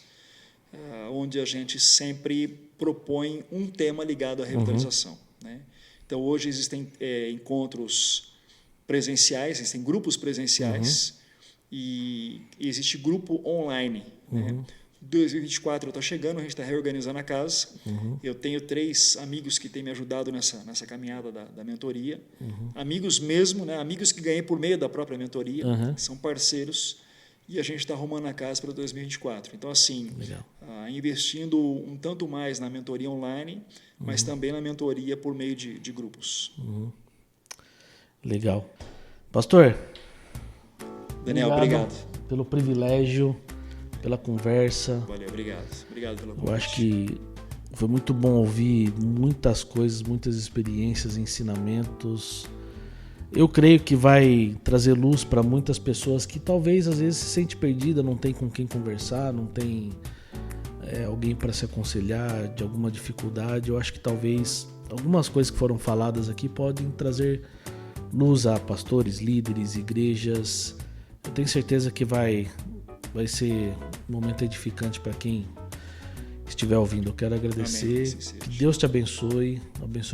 onde a gente sempre propõe um tema ligado à revitalização. Né? Então, hoje existem encontros presenciais, existem grupos presenciais e existe grupo online. Né? 2024 está chegando, a gente está reorganizando a casa. Eu tenho 3 amigos que têm me ajudado nessa caminhada da mentoria. Amigos mesmo, né? Amigos que ganhei por meio da própria mentoria, são parceiros, e a gente está arrumando a casa para 2024. Então, assim, investindo um tanto mais na mentoria online, mas também na mentoria por meio de grupos. Legal. Pastor, Daniel, obrigado pelo privilégio, pela conversa. Valeu, obrigado. Obrigado pelo convite. Eu acho que foi muito bom ouvir muitas coisas, muitas experiências, ensinamentos. Eu creio que vai trazer luz para muitas pessoas que talvez às vezes se sente perdida, não tem com quem conversar, não tem alguém para se aconselhar de alguma dificuldade. Eu acho que talvez algumas coisas que foram faladas aqui podem trazer luz a pastores, líderes, igrejas. Eu tenho certeza que vai ser um momento edificante para quem estiver ouvindo. Eu quero agradecer. Amém, que Deus te abençoe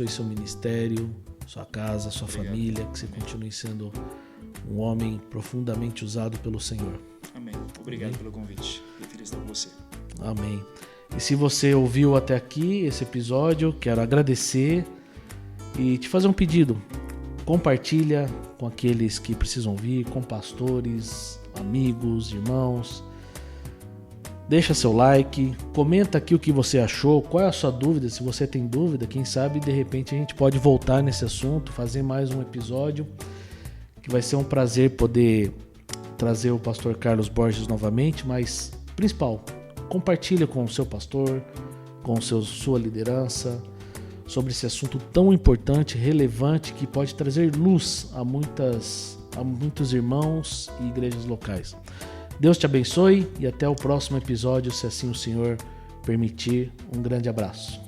seu ministério, sua casa, sua família, que você continue sendo um homem profundamente usado pelo Senhor. Amém. Obrigado pelo convite. Fico feliz de estar com você. Amém. E se você ouviu até aqui esse episódio, quero agradecer e te fazer um pedido. Compartilha com aqueles que precisam ouvir, com pastores, amigos, irmãos. Deixa seu like, comenta aqui o que você achou, qual é a sua dúvida, se você tem dúvida, quem sabe de repente a gente pode voltar nesse assunto, fazer mais um episódio, que vai ser um prazer poder trazer o pastor Carlos Borges novamente, mas principal, compartilha com o seu pastor, com sua liderança, sobre esse assunto tão importante, relevante, que pode trazer luz a muitos irmãos e igrejas locais. Deus te abençoe e até o próximo episódio, se assim o Senhor permitir. Um grande abraço.